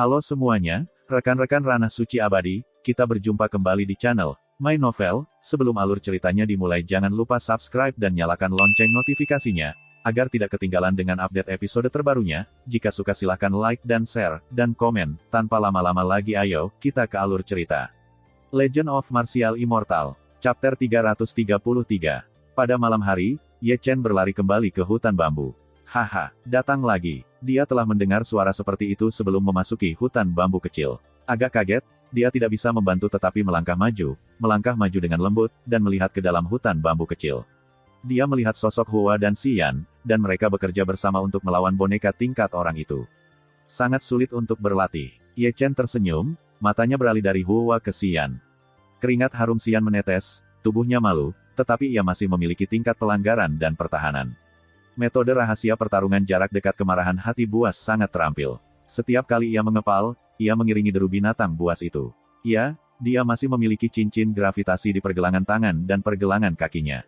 Halo semuanya, rekan-rekan Ranah Suci Abadi, kita berjumpa kembali di channel My Novel. Sebelum alur ceritanya dimulai, jangan lupa subscribe dan nyalakan lonceng notifikasinya, agar tidak ketinggalan dengan update episode terbarunya. Jika suka silahkan like dan share, dan komen. Tanpa lama-lama lagi ayo, kita ke alur cerita. Legend of Martial Immortal, Chapter 333. Pada malam hari, Ye Chen berlari kembali ke hutan bambu. Haha, datang lagi. Dia telah mendengar suara seperti itu sebelum memasuki hutan bambu kecil. Agak kaget, dia tidak bisa membantu tetapi melangkah maju dengan lembut, dan melihat ke dalam hutan bambu kecil. Dia melihat sosok Hua dan Xian, dan mereka bekerja bersama untuk melawan boneka tingkat orang itu. Sangat sulit untuk berlatih. Ye Chen tersenyum, matanya beralih dari Hua ke Xian. Keringat harum Xian menetes, tubuhnya malu, tetapi ia masih memiliki tingkat pelanggaran dan pertahanan. Metode rahasia pertarungan jarak dekat kemarahan hati buas sangat terampil. Setiap kali ia mengepal, ia mengiringi deru binatang buas itu. Dia masih memiliki cincin gravitasi di pergelangan tangan dan pergelangan kakinya.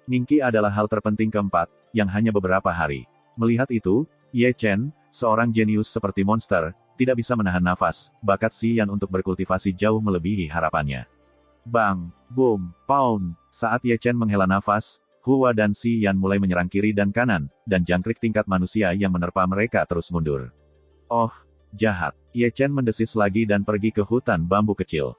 Ningki adalah hal terpenting keempat, yang hanya beberapa hari. Melihat itu, Ye Chen, seorang jenius seperti monster, tidak bisa menahan nafas. Bakat Xian untuk berkultivasi jauh melebihi harapannya. Bang, boom, pound. Saat Ye Chen menghela nafas, Hua dan Xian mulai menyerang kiri dan kanan, dan jangkrik tingkat manusia yang menerpa mereka terus mundur. Oh, jahat. Ye Chen mendesis lagi dan pergi ke hutan bambu kecil.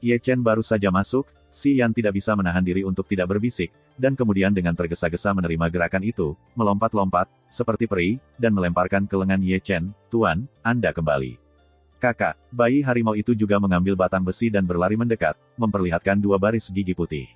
Ye Chen baru saja masuk, Xian tidak bisa menahan diri untuk tidak berbisik, dan kemudian dengan tergesa-gesa menerima gerakan itu, melompat-lompat, seperti peri, dan melemparkan ke lengan Ye Chen. Tuan, Anda kembali. Kakak, bayi harimau itu juga mengambil batang besi dan berlari mendekat, memperlihatkan dua baris gigi putih.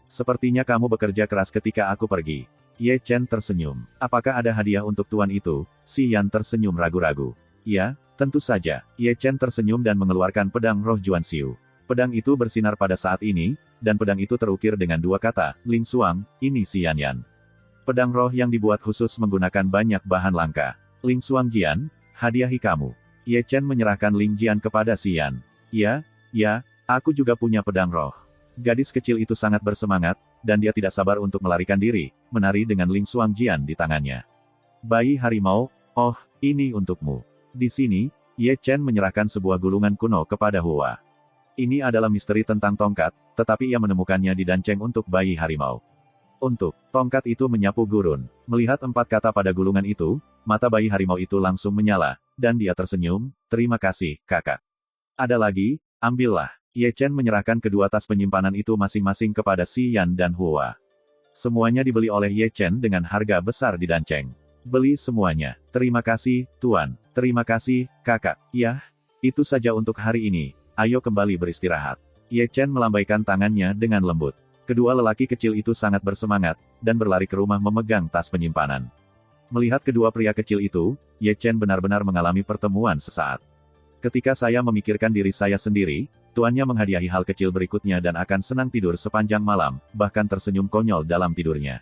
Sepertinya kamu bekerja keras ketika aku pergi. Ye Chen tersenyum. Apakah ada hadiah untuk tuan itu? Xian tersenyum ragu-ragu. Ya, tentu saja. Ye Chen tersenyum dan mengeluarkan pedang roh Juan Xiu. Pedang itu bersinar pada saat ini, dan pedang itu terukir dengan dua kata, Ling Xuang, ini Xian Yan. Pedang roh yang dibuat khusus menggunakan banyak bahan langka. Ling Xuang Jian, hadiahi kamu. Ye Chen menyerahkan Ling Jian kepada Xian. Ya, aku juga punya pedang roh. Gadis kecil itu sangat bersemangat, dan dia tidak sabar untuk melarikan diri, menari dengan Ling Xuang Jian di tangannya. Bayi harimau, oh, ini untukmu. Di sini, Ye Chen menyerahkan sebuah gulungan kuno kepada Hua. Ini adalah misteri tentang tongkat, tetapi ia menemukannya di danceng untuk bayi harimau. Untuk tongkat itu menyapu gurun. Melihat 4 kata pada gulungan itu, mata bayi harimau itu langsung menyala, dan dia tersenyum, terima kasih, kakak. Ada lagi, ambillah. Ye Chen menyerahkan kedua tas penyimpanan itu masing-masing kepada Xian dan Hua. Semuanya dibeli oleh Ye Chen dengan harga besar di danceng. Beli semuanya. Terima kasih, Tuan. Terima kasih, kakak. Ya, itu saja untuk hari ini. Ayo kembali beristirahat. Ye Chen melambaikan tangannya dengan lembut. Kedua lelaki kecil itu sangat bersemangat, dan berlari ke rumah memegang tas penyimpanan. Melihat kedua pria kecil itu, Ye Chen benar-benar mengalami pertemuan sesaat. Ketika saya memikirkan diri saya sendiri, tuannya menghadiahi hal kecil berikutnya dan akan senang tidur sepanjang malam, bahkan tersenyum konyol dalam tidurnya.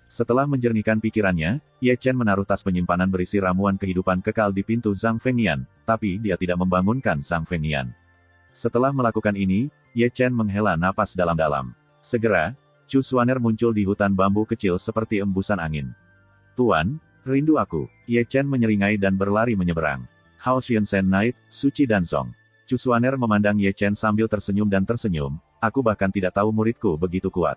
Setelah menjernihkan pikirannya, Ye Chen menaruh tas penyimpanan berisi ramuan kehidupan kekal di pintu Zhang Fengnian, tapi dia tidak membangunkan Zhang Fengnian. Setelah melakukan ini, Ye Chen menghela napas dalam-dalam. Segera, Chu Xuaner muncul di hutan bambu kecil seperti embusan angin. Tuan, rindu aku. Ye Chen menyeringai dan berlari menyeberang. Hao Xiansen Knight, Suci dan Song. Chu Xuaner memandang Ye Chen sambil tersenyum dan tersenyum, aku bahkan tidak tahu muridku begitu kuat.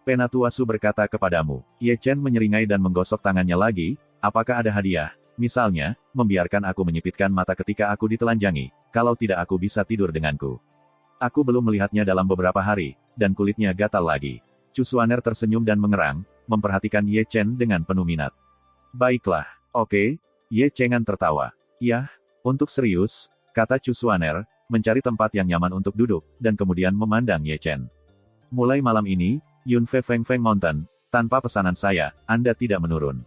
Penatua Su berkata kepadamu. Ye Chen menyeringai dan menggosok tangannya lagi, apakah ada hadiah? Misalnya, membiarkan aku menyipitkan mata ketika aku ditelanjangi, kalau tidak aku bisa tidur denganku. Aku belum melihatnya dalam beberapa hari, dan kulitnya gatal lagi. Chu Xuaner tersenyum dan mengerang, memperhatikan Ye Chen dengan penuh minat. Baiklah, oke, Ye Chengan tertawa. Ya, untuk serius, kata Chu Xuaner, mencari tempat yang nyaman untuk duduk, dan kemudian memandang Ye Chen. Mulai malam ini, Yunfe Feng Feng Mountain, tanpa pesanan saya, Anda tidak menurun.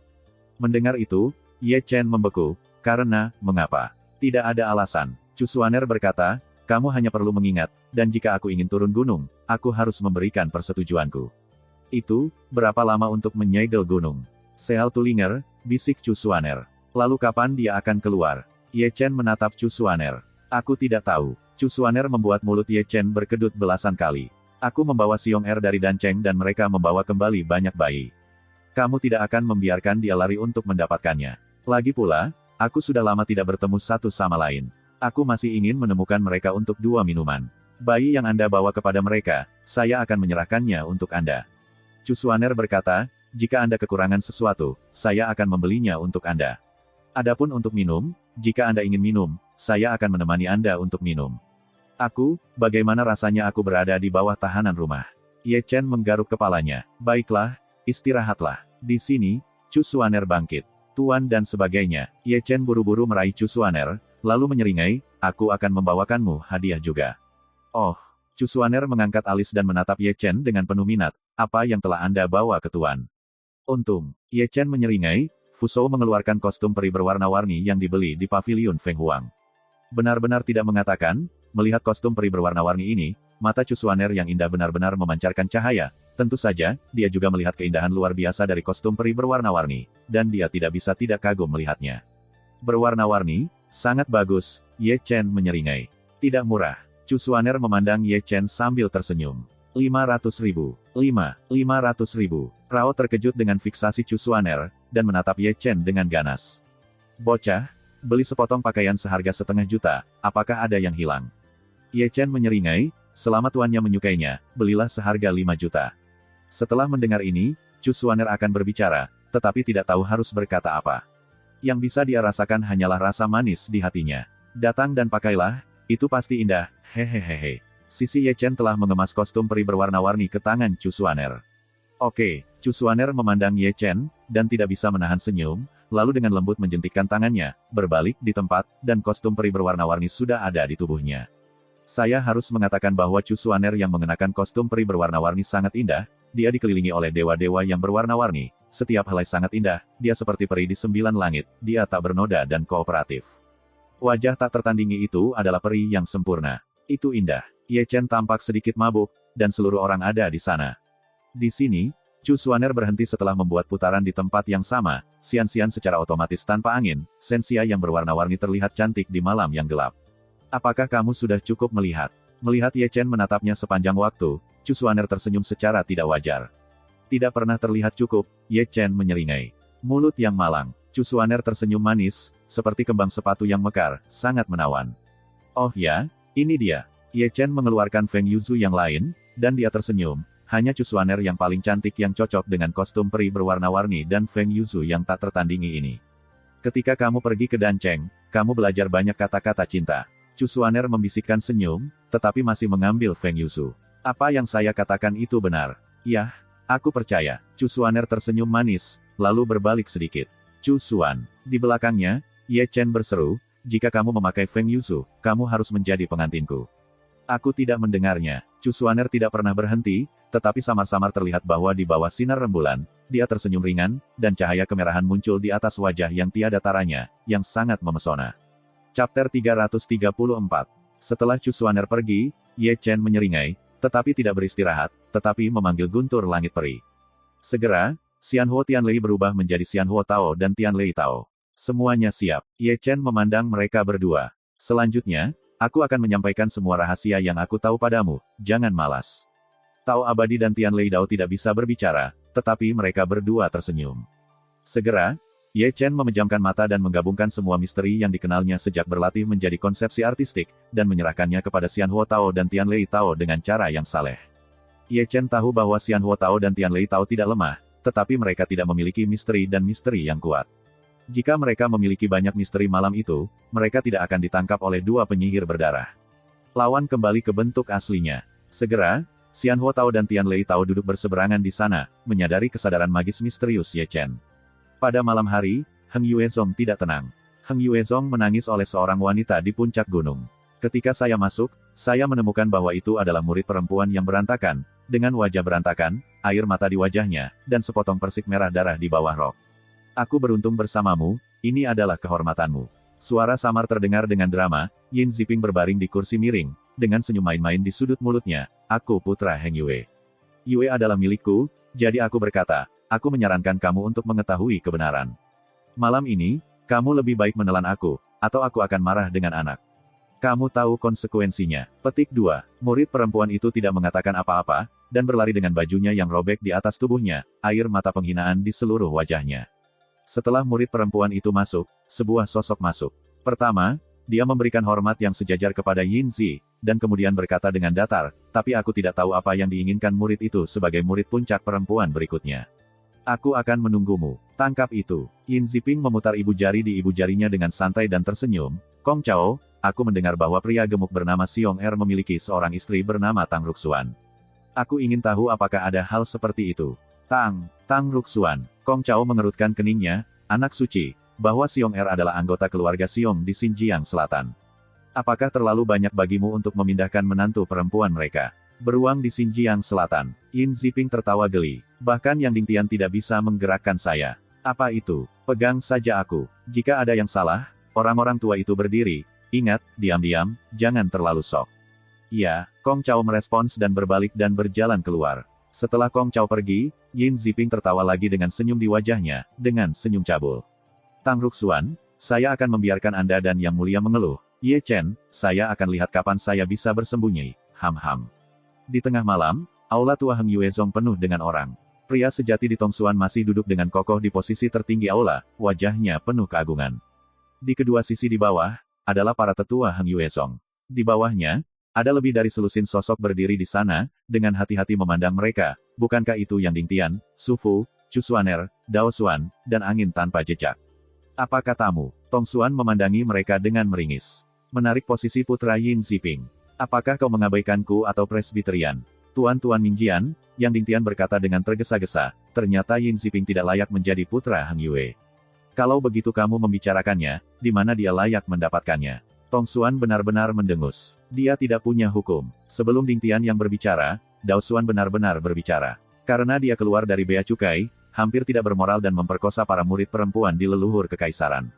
Mendengar itu, Ye Chen membeku, karena, mengapa? Tidak ada alasan. Chu Xuaner berkata, kamu hanya perlu mengingat, dan jika aku ingin turun gunung, aku harus memberikan persetujuanku. Itu, berapa lama untuk menyegel gunung? Sehal Tulinger, bisik Chu Xuaner. Lalu kapan dia akan keluar? Ye Chen menatap Chu Xuaner. Aku tidak tahu. Chu Xuaner membuat mulut Ye Chen berkedut belasan kali. Aku membawa Xiong Er dari danceng dan mereka membawa kembali banyak bayi. Kamu tidak akan membiarkan dia lari untuk mendapatkannya. Lagi pula, Aku sudah lama tidak bertemu satu sama lain. Aku masih ingin menemukan mereka untuk 2 minuman. Bayi yang Anda bawa kepada mereka, saya akan menyerahkannya untuk Anda. Cusuaner berkata, jika Anda kekurangan sesuatu, saya akan membelinya untuk Anda. Adapun untuk minum, jika Anda ingin minum, saya akan menemani Anda untuk minum. Aku, bagaimana rasanya aku berada di bawah tahanan rumah? Ye Chen menggaruk kepalanya. Baiklah, istirahatlah. Di sini, Cusuaner bangkit. Tuan dan sebagainya. Ye Chen buru-buru meraih Cusuaner, lalu menyeringai, aku akan membawakanmu hadiah juga. Oh, Cusuaner mengangkat alis dan menatap Ye Chen dengan penuh minat. Apa yang telah Anda bawa ke Tuan? Untung, Ye Chen menyeringai, Fusou mengeluarkan kostum peri berwarna-warni yang dibeli di paviliun Feng Huang. Benar-benar tidak mengatakan, melihat kostum peri berwarna-warni ini, mata Cusuaner yang indah benar-benar memancarkan cahaya. Tentu saja, dia juga melihat keindahan luar biasa dari kostum peri berwarna-warni, dan dia tidak bisa tidak kagum melihatnya. Berwarna-warni, sangat bagus, Ye Chen menyeringai. Tidak murah. Cusuaner memandang Ye Chen sambil tersenyum. 500.000. 500.000. Rao terkejut dengan fiksasi Cusuaner, dan menatap Ye Chen dengan ganas. Bocah, beli sepotong pakaian seharga setengah juta, apakah ada yang hilang? Ye Chen menyeringai, selama tuannya menyukainya, belilah seharga 5 juta. Setelah mendengar ini, Cusuaner akan berbicara, tetapi tidak tahu harus berkata apa. Yang bisa dia rasakan hanyalah rasa manis di hatinya. Datang dan pakailah, itu pasti indah, hehehehe. Sisi Ye Chen telah mengemas kostum peri berwarna-warni ke tangan Cusuaner. Oke, Cusuaner memandang Ye Chen, dan tidak bisa menahan senyum, lalu dengan lembut menjentikkan tangannya, berbalik di tempat, dan kostum peri berwarna-warni sudah ada di tubuhnya. Saya harus mengatakan bahwa Cusuaner yang mengenakan kostum peri berwarna-warni sangat indah, dia dikelilingi oleh dewa-dewa yang berwarna-warni, setiap helai sangat indah, dia seperti peri di 9 langit, dia tak bernoda dan kooperatif. Wajah tak tertandingi itu adalah peri yang sempurna. Itu indah. Ye Chen tampak sedikit mabuk, dan seluruh orang ada di sana. Di sini, Cusuaner berhenti setelah membuat putaran di tempat yang sama, sian-sian secara otomatis tanpa angin, sensia yang berwarna-warni terlihat cantik di malam yang gelap. Apakah kamu sudah cukup melihat? Melihat Ye Chen menatapnya sepanjang waktu, Cusuaner tersenyum secara tidak wajar. Tidak pernah terlihat cukup, Ye Chen menyeringai. Mulut yang malang. Cusuaner tersenyum manis, seperti kembang sepatu yang mekar, sangat menawan. Oh ya, ini dia. Ye Chen mengeluarkan Feng Yuzu yang lain, dan dia tersenyum, hanya Cusuaner yang paling cantik yang cocok dengan kostum peri berwarna-warni dan Feng Yuzu yang tak tertandingi ini. Ketika kamu pergi ke Dancheng, kamu belajar banyak kata-kata cinta. Cusuaner membisikkan senyum, tetapi masih mengambil Feng Yuzu. Apa yang saya katakan itu benar. Yah, aku percaya. Cusuaner tersenyum manis, lalu berbalik sedikit. Cusuan. Di belakangnya, Ye Chen berseru, jika kamu memakai Feng Yuzu, kamu harus menjadi pengantinku. Aku tidak mendengarnya. Cusuaner tidak pernah berhenti, tetapi samar-samar terlihat bahwa di bawah sinar rembulan, dia tersenyum ringan, dan cahaya kemerahan muncul di atas wajah yang tiada taranya, yang sangat memesona. Chapter 334. Setelah Cusuaner pergi, Ye Chen menyeringai, tetapi tidak beristirahat, tetapi memanggil guntur langit peri. Segera, Xianhuo Tianlei berubah menjadi Xianhuo Tao dan Tianlei Tao. Semuanya siap. Ye Chen memandang mereka berdua. Selanjutnya, aku akan menyampaikan semua rahasia yang aku tahu padamu, jangan malas. Tao Abadi dan Tianlei Dao tidak bisa berbicara, tetapi mereka berdua tersenyum. Segera, Ye Chen memejamkan mata dan menggabungkan semua misteri yang dikenalnya sejak berlatih menjadi konsepsi artistik, dan menyerahkannya kepada Xianhuo Tao dan Tianlei Tao dengan cara yang saleh. Ye Chen tahu bahwa Xianhuo Tao dan Tianlei Tao tidak lemah, tetapi mereka tidak memiliki misteri dan misteri yang kuat. Jika mereka memiliki banyak misteri malam itu, mereka tidak akan ditangkap oleh dua penyihir berdarah. Lawan kembali ke bentuk aslinya. Segera, Xianhuo Tao dan Tianlei Tao duduk berseberangan di sana, menyadari kesadaran magis misterius Ye Chen. Pada malam hari, Heng Yuezong tidak tenang. Heng Yuezong menangis oleh seorang wanita di puncak gunung. Ketika saya masuk, saya menemukan bahwa itu adalah murid perempuan yang berantakan, dengan wajah berantakan, air mata di wajahnya, dan sepotong persik merah darah di bawah rok. Aku beruntung bersamamu, ini adalah kehormatanmu. Suara samar terdengar dengan drama, Yin Ziping berbaring di kursi miring, dengan senyum main-main di sudut mulutnya, aku putra Heng Yue. Yue adalah milikku, jadi aku berkata, aku menyarankan kamu untuk mengetahui kebenaran. Malam ini, kamu lebih baik menelan aku, atau aku akan marah dengan anak. Kamu tahu konsekuensinya. Petik 2. Murid perempuan itu tidak mengatakan apa-apa, dan berlari dengan bajunya yang robek di atas tubuhnya, air mata penghinaan di seluruh wajahnya. Setelah murid perempuan itu masuk, sebuah sosok masuk. Pertama, dia memberikan hormat yang sejajar kepada Yin Zi, dan kemudian berkata dengan datar, tapi aku tidak tahu apa yang diinginkan murid itu sebagai murid puncak perempuan berikutnya. Aku akan menunggumu. Tangkap itu. Yin Ziping memutar ibu jari di ibu jarinya dengan santai dan tersenyum. Kong Chao, aku mendengar bahwa pria gemuk bernama Xiong Er memiliki seorang istri bernama Tang Ruxuan. Aku ingin tahu apakah ada hal seperti itu. Tang Ruxuan. Kong Chao mengerutkan keningnya, anak suci, bahwa Xiong Er adalah anggota keluarga Xiong di Xinjiang Selatan. Apakah terlalu banyak bagimu untuk memindahkan menantu perempuan mereka? Beruang di Xinjiang Selatan. Yin Ziping tertawa geli. Bahkan Yang Dingtian tidak bisa menggerakkan saya. Apa itu? Pegang saja aku. Jika ada yang salah, orang-orang tua itu berdiri. Ingat, diam-diam, jangan terlalu sok. Iya, Kong Chao merespons dan berbalik dan berjalan keluar. Setelah Kong Chao pergi, Yin Ziping tertawa lagi dengan senyum di wajahnya, dengan senyum cabul. Tang Ruxuan, saya akan membiarkan Anda dan Yang Mulia mengeluh. Ye Chen, saya akan lihat kapan saya bisa bersembunyi. Ham-ham. Di tengah malam, aula tua Heng Yuezong penuh dengan orang. Pria sejati di Tongsuan masih duduk dengan kokoh di posisi tertinggi aula, wajahnya penuh keagungan. Di kedua sisi di bawah, adalah para tetua Heng Yuezong. Di bawahnya, ada lebih dari selusin sosok berdiri di sana, dengan hati-hati memandang mereka. Bukankah itu Yang Dingtian, Su Fu, Chu Xuaner, Dao Xuan, dan angin tanpa jejak? Apa katamu? Tongsuan memandangi mereka dengan meringis. Menarik posisi putra Yin Ziping. Apakah kau mengabaikanku atau presbiterian? Tuan-tuan Mingjian, Yang Dingtian berkata dengan tergesa-gesa, ternyata Yin Ziping tidak layak menjadi putra Heng Yue. Kalau begitu kamu membicarakannya, di mana dia layak mendapatkannya? Tongsuan benar-benar mendengus. Dia tidak punya hukum. Sebelum Dingtian yang berbicara, Dao Xuan benar-benar berbicara. Karena dia keluar dari bea cukai, hampir tidak bermoral dan memperkosa para murid perempuan di leluhur kekaisaran.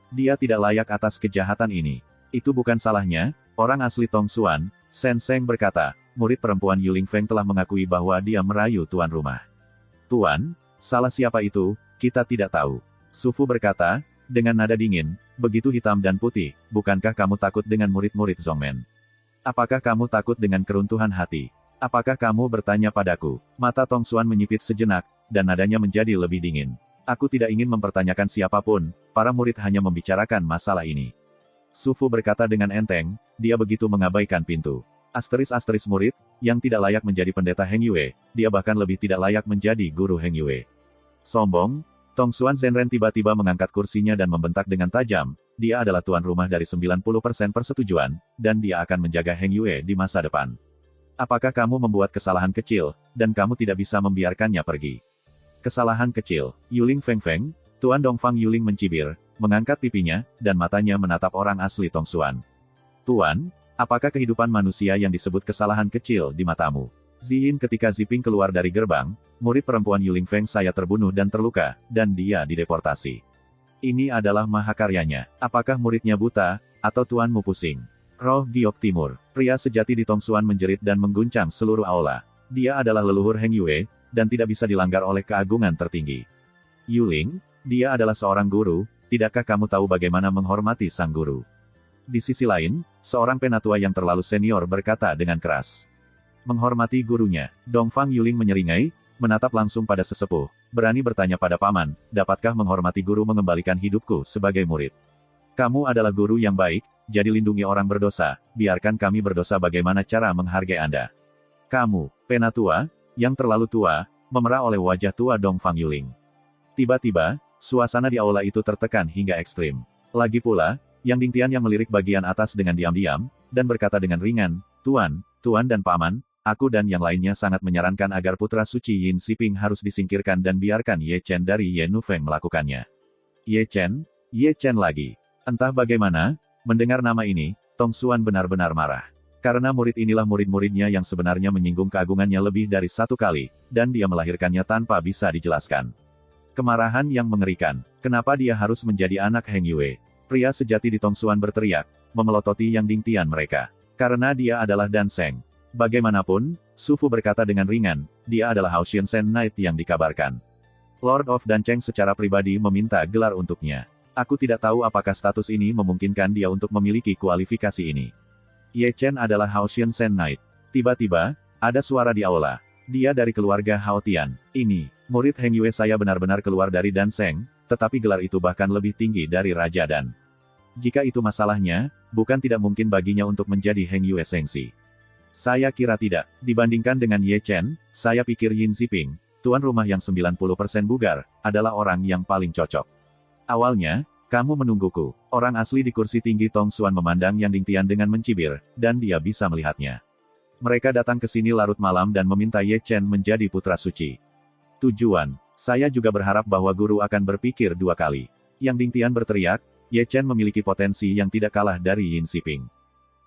Dia tidak layak atas kejahatan ini. Itu bukan salahnya, orang asli Tongsuan, Shen Seng berkata, murid perempuan Yuling Feng telah mengakui bahwa dia merayu tuan rumah. Tuan, salah siapa itu, kita tidak tahu. Su Fu berkata, dengan nada dingin, begitu hitam dan putih, bukankah kamu takut dengan murid-murid Zongmen? Apakah kamu takut dengan keruntuhan hati? Apakah kamu bertanya padaku? Mata Tongsuan menyipit sejenak, dan nadanya menjadi lebih dingin. Aku tidak ingin mempertanyakan siapapun, para murid hanya membicarakan masalah ini. Su Fu berkata dengan enteng, dia begitu mengabaikan pintu. Asteris-asteris murid, yang tidak layak menjadi pendeta Heng Yue, dia bahkan lebih tidak layak menjadi guru Heng Yue. Sombong, Tongsuan Zhenren tiba-tiba mengangkat kursinya dan membentak dengan tajam, dia adalah tuan rumah dari 90% persetujuan, dan dia akan menjaga Heng Yue di masa depan. Apakah kamu membuat kesalahan kecil, dan kamu tidak bisa membiarkannya pergi? Kesalahan kecil. Yuling Feng Feng, Tuan Dongfang Yuling mencibir, mengangkat pipinya, dan matanya menatap orang asli Tongsuan. Tuan, apakah kehidupan manusia yang disebut kesalahan kecil di matamu? Ziyin ketika Ziping keluar dari gerbang, murid perempuan Yuling Feng saya terbunuh dan terluka, dan dia dideportasi. Ini adalah mahakaryanya. Apakah muridnya buta, atau tuanmu pusing? Roh Giok Timur, pria sejati di Tongsuan menjerit dan mengguncang seluruh aula. Dia adalah leluhur Heng Yue, dan tidak bisa dilanggar oleh keagungan tertinggi. Yuling, dia adalah seorang guru, tidakkah kamu tahu bagaimana menghormati sang guru? Di sisi lain, seorang penatua yang terlalu senior berkata dengan keras. Menghormati gurunya, Dongfang Yuling menyeringai, menatap langsung pada sesepuh, berani bertanya pada paman, dapatkah menghormati guru mengembalikan hidupku sebagai murid? Kamu adalah guru yang baik, jadi lindungi orang berdosa, biarkan kami berdosa bagaimana cara menghargai Anda. Kamu, penatua, yang terlalu tua, memerah oleh wajah tua Dongfang Yuling. Tiba-tiba, suasana di aula itu tertekan hingga ekstrim. Lagi pula, Yang Dingtian yang melirik bagian atas dengan diam-diam, dan berkata dengan ringan, Tuan dan Paman, aku dan yang lainnya sangat menyarankan agar putra suci Yin Ziping harus disingkirkan dan biarkan Ye Chen dari Ye Nufeng melakukannya. Ye Chen lagi. Entah bagaimana, mendengar nama ini, Tongsuan benar-benar marah. Karena murid inilah murid-muridnya yang sebenarnya menyinggung keagungannya lebih dari satu kali, dan dia melahirkannya tanpa bisa dijelaskan. Kemarahan yang mengerikan. Kenapa dia harus menjadi anak Heng Yue? Pria sejati di Tongsuan berteriak, memelototi Yang Dingtian mereka. Karena dia adalah Danseng. Bagaimanapun, Su Fu berkata dengan ringan, dia adalah Hao Xiansen Knight yang dikabarkan. Lord of Dancheng secara pribadi meminta gelar untuknya. Aku tidak tahu apakah status ini memungkinkan dia untuk memiliki kualifikasi ini. Ye Chen adalah Hao Xiansen Knight. Tiba-tiba, ada suara di aula. Dia dari keluarga Hao Tian. Ini, murid Heng Yue saya benar-benar keluar dari Danseng, tetapi gelar itu bahkan lebih tinggi dari Raja Dan. Jika itu masalahnya, bukan tidak mungkin baginya untuk menjadi Heng Yue Sengxi. Saya kira tidak. Dibandingkan dengan Ye Chen, saya pikir Yin Ziping, tuan rumah yang 90% bugar, adalah orang yang paling cocok. Awalnya, kamu menungguku. Orang asli di kursi tinggi Tong Xuan memandang Yang Dingtian dengan mencibir, dan dia bisa melihatnya. Mereka datang ke sini larut malam dan meminta Ye Chen menjadi putra suci. Tujuan, saya juga berharap bahwa guru akan berpikir dua kali. Yang Dingtian berteriak, Ye Chen memiliki potensi yang tidak kalah dari Yin Ziping.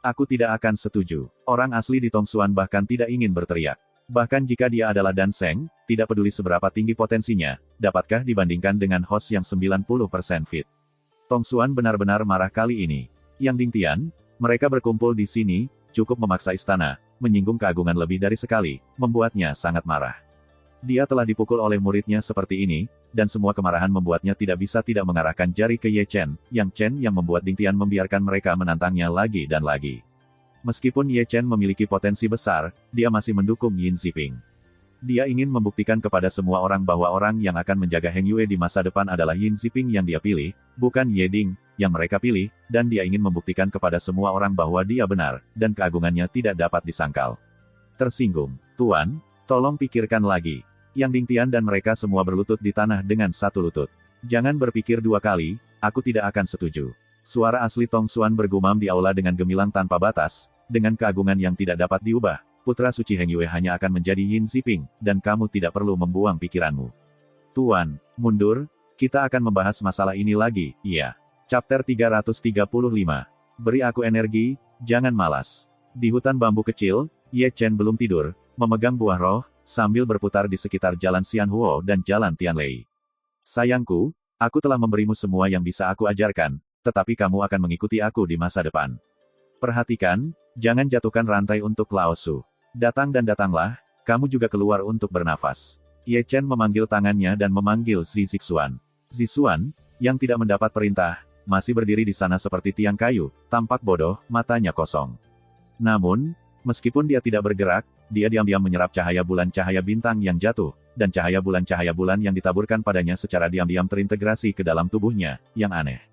Aku tidak akan setuju. Orang asli di Tong Xuan bahkan tidak ingin berteriak. Bahkan jika dia adalah Dan Seng, tidak peduli seberapa tinggi potensinya, dapatkah dibandingkan dengan host yang 90% fit. Tong Xuan benar-benar marah kali ini. Yang Dingtian, mereka berkumpul di sini, cukup memaksa istana, menyinggung keagungan lebih dari sekali, membuatnya sangat marah. Dia telah dipukul oleh muridnya seperti ini, dan semua kemarahan membuatnya tidak bisa tidak mengarahkan jari ke Ye Chen, yang membuat Dingtian membiarkan mereka menantangnya lagi dan lagi. Meskipun Ye Chen memiliki potensi besar, dia masih mendukung Yin Ziping. Dia ingin membuktikan kepada semua orang bahwa orang yang akan menjaga Heng Yue di masa depan adalah Yin Ziping yang dia pilih, bukan Ye Ding, yang mereka pilih, dan dia ingin membuktikan kepada semua orang bahwa dia benar, dan keagungannya tidak dapat disangkal. Tersinggung. Tuan, tolong pikirkan lagi. Yang Dingtian dan mereka semua berlutut di tanah dengan satu lutut. Jangan berpikir dua kali, aku tidak akan setuju. Suara asli Tong Xuan bergumam di aula dengan gemilang tanpa batas, dengan keagungan yang tidak dapat diubah. Putra suci Heng Yue hanya akan menjadi Yin Ziping, dan kamu tidak perlu membuang pikiranmu. Tuan, mundur, kita akan membahas masalah ini lagi, iya. Chapter 335. Beri aku energi, jangan malas. Di hutan bambu kecil, Ye Chen belum tidur, memegang buah roh, sambil berputar di sekitar Jalan Xianhuo dan Jalan Tianlei. Sayangku, aku telah memberimu semua yang bisa aku ajarkan, tetapi kamu akan mengikuti aku di masa depan. Perhatikan, jangan jatuhkan rantai untuk Lao Su. Datang dan datanglah, kamu juga keluar untuk bernafas. Ye Chen memanggil tangannya dan memanggil Zi Zixuan. Zixuan, yang tidak mendapat perintah, masih berdiri di sana seperti tiang kayu, tampak bodoh, matanya kosong. Namun, meskipun dia tidak bergerak, dia diam-diam menyerap cahaya bintang yang jatuh, dan cahaya bulan yang ditaburkan padanya secara diam-diam terintegrasi ke dalam tubuhnya, yang aneh.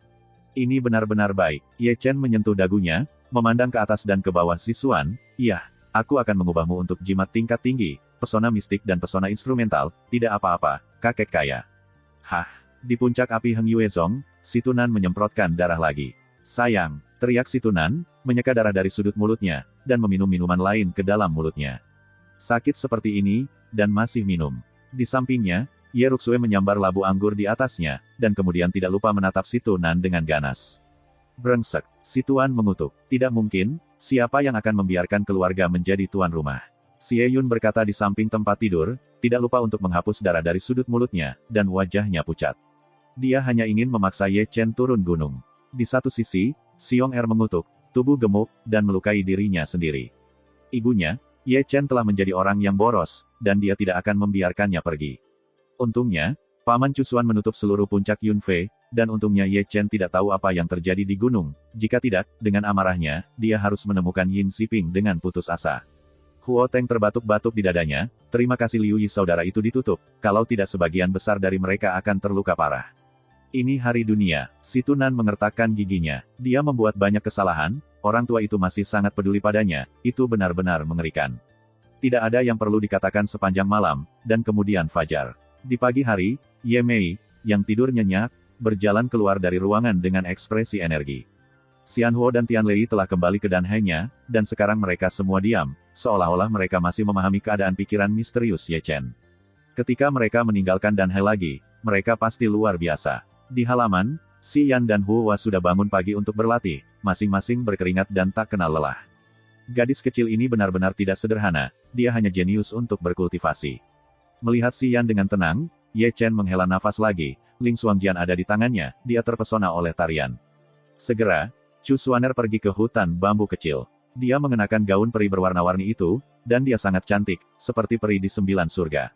Ini benar-benar baik. Ye Chen menyentuh dagunya, memandang ke atas dan ke bawah Zixuan, iya, aku akan mengubahmu untuk jimat tingkat tinggi, pesona mistik dan pesona instrumental, tidak apa-apa, kakek kaya. Hah, di puncak api Heng Yue Zong, si Tunan menyemprotkan darah lagi. Sayang, teriak si Tunan, menyeka darah dari sudut mulutnya, dan meminum minuman lain ke dalam mulutnya. Sakit seperti ini, dan masih minum. Di sampingnya, Ye Ruxue menyambar labu anggur di atasnya, dan kemudian tidak lupa menatap si Tunan dengan ganas. Brengsek, si Tuan mengutuk. Tidak mungkin, siapa yang akan membiarkan keluarga menjadi tuan rumah. Si Ye Yun berkata di samping tempat tidur, tidak lupa untuk menghapus darah dari sudut mulutnya, dan wajahnya pucat. Dia hanya ingin memaksa Ye Chen turun gunung. Di satu sisi, Xiong Er mengutuk, tubuh gemuk, dan melukai dirinya sendiri. Ibunya, Ye Chen telah menjadi orang yang boros, dan dia tidak akan membiarkannya pergi. Untungnya, Paman Cusuan menutup seluruh puncak Yunfei, dan untungnya Ye Chen tidak tahu apa yang terjadi di gunung, jika tidak, dengan amarahnya, dia harus menemukan Yin Ziping dengan putus asa. Huo Teng terbatuk-batuk di dadanya, terima kasih Liu Yi saudara itu ditutup, kalau tidak sebagian besar dari mereka akan terluka parah. Ini hari dunia, si Tunan mengertakkan giginya. Dia membuat banyak kesalahan, orang tua itu masih sangat peduli padanya, itu benar-benar mengerikan. Tidak ada yang perlu dikatakan sepanjang malam, dan kemudian fajar. Di pagi hari, Ye Mei, yang tidur nyenyak, berjalan keluar dari ruangan dengan ekspresi energi. Xianhuo dan Tianlei telah kembali ke danhainya, dan sekarang mereka semua diam, seolah-olah mereka masih memahami keadaan pikiran misterius Ye Chen. Ketika mereka meninggalkan danhai lagi, mereka pasti luar biasa. Di halaman, Si Yan dan Hua sudah bangun pagi untuk berlatih, masing-masing berkeringat dan tak kenal lelah. Gadis kecil ini benar-benar tidak sederhana, dia hanya jenius untuk berkultivasi. Melihat Si Yan dengan tenang, Ye Chen menghela nafas lagi, Ling Xuangjian ada di tangannya, dia terpesona oleh tarian. Segera, Chu Xuaner pergi ke hutan bambu kecil. Dia mengenakan gaun peri berwarna-warni itu, dan dia sangat cantik, seperti peri di 9 surga.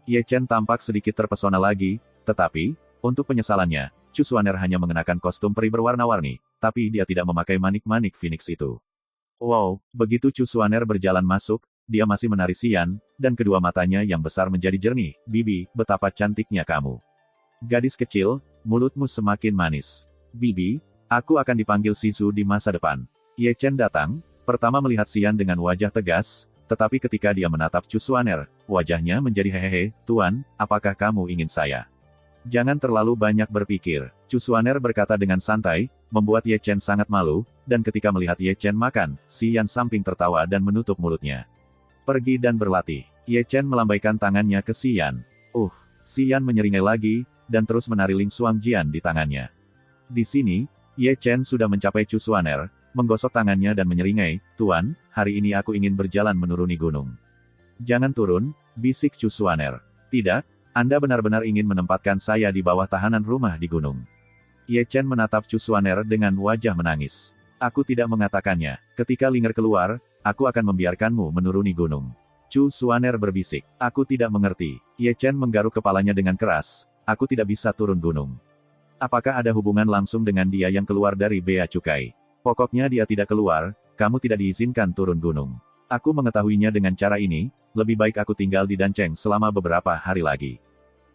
Ye Chen tampak sedikit terpesona lagi, tetapi, untuk penyesalannya, Chu Xuaner hanya mengenakan kostum peri berwarna-warni, tapi dia tidak memakai manik-manik Phoenix itu. Wow, begitu Chu Xuaner berjalan masuk, dia masih menari Xian, dan kedua matanya yang besar menjadi jernih, Bibi, betapa cantiknya kamu. Gadis kecil, mulutmu semakin manis. Bibi, aku akan dipanggil Shizu di masa depan. Ye Chen datang, pertama melihat Xian dengan wajah tegas, tetapi ketika dia menatap Chu Xuaner, wajahnya menjadi hehehe, Tuan, apakah kamu ingin saya? Jangan terlalu banyak berpikir, Chu Xuaner berkata dengan santai, membuat Ye Chen sangat malu, dan ketika melihat Ye Chen makan, Xian samping tertawa dan menutup mulutnya. Pergi dan berlatih. Ye Chen melambaikan tangannya ke Xian. Xian menyeringai lagi, dan terus menari Ling Xuang Jian di tangannya. Di sini, Ye Chen sudah mencapai Chu Xuaner, menggosok tangannya dan menyeringai, Tuan, hari ini aku ingin berjalan menuruni gunung. Jangan turun, bisik Chu Xuaner. Tidak, Anda benar-benar ingin menempatkan saya di bawah tahanan rumah di gunung. Ye Chen menatap Chu Xuaner dengan wajah menangis. Aku tidak mengatakannya, ketika Linger keluar, aku akan membiarkanmu menuruni gunung. Chu Xuaner berbisik, aku tidak mengerti. Ye Chen menggaruk kepalanya dengan keras, aku tidak bisa turun gunung. Apakah ada hubungan langsung dengan dia yang keluar dari bea cukai? Pokoknya dia tidak keluar, kamu tidak diizinkan turun gunung. Aku mengetahuinya dengan cara ini, lebih baik aku tinggal di Dancheng selama beberapa hari lagi.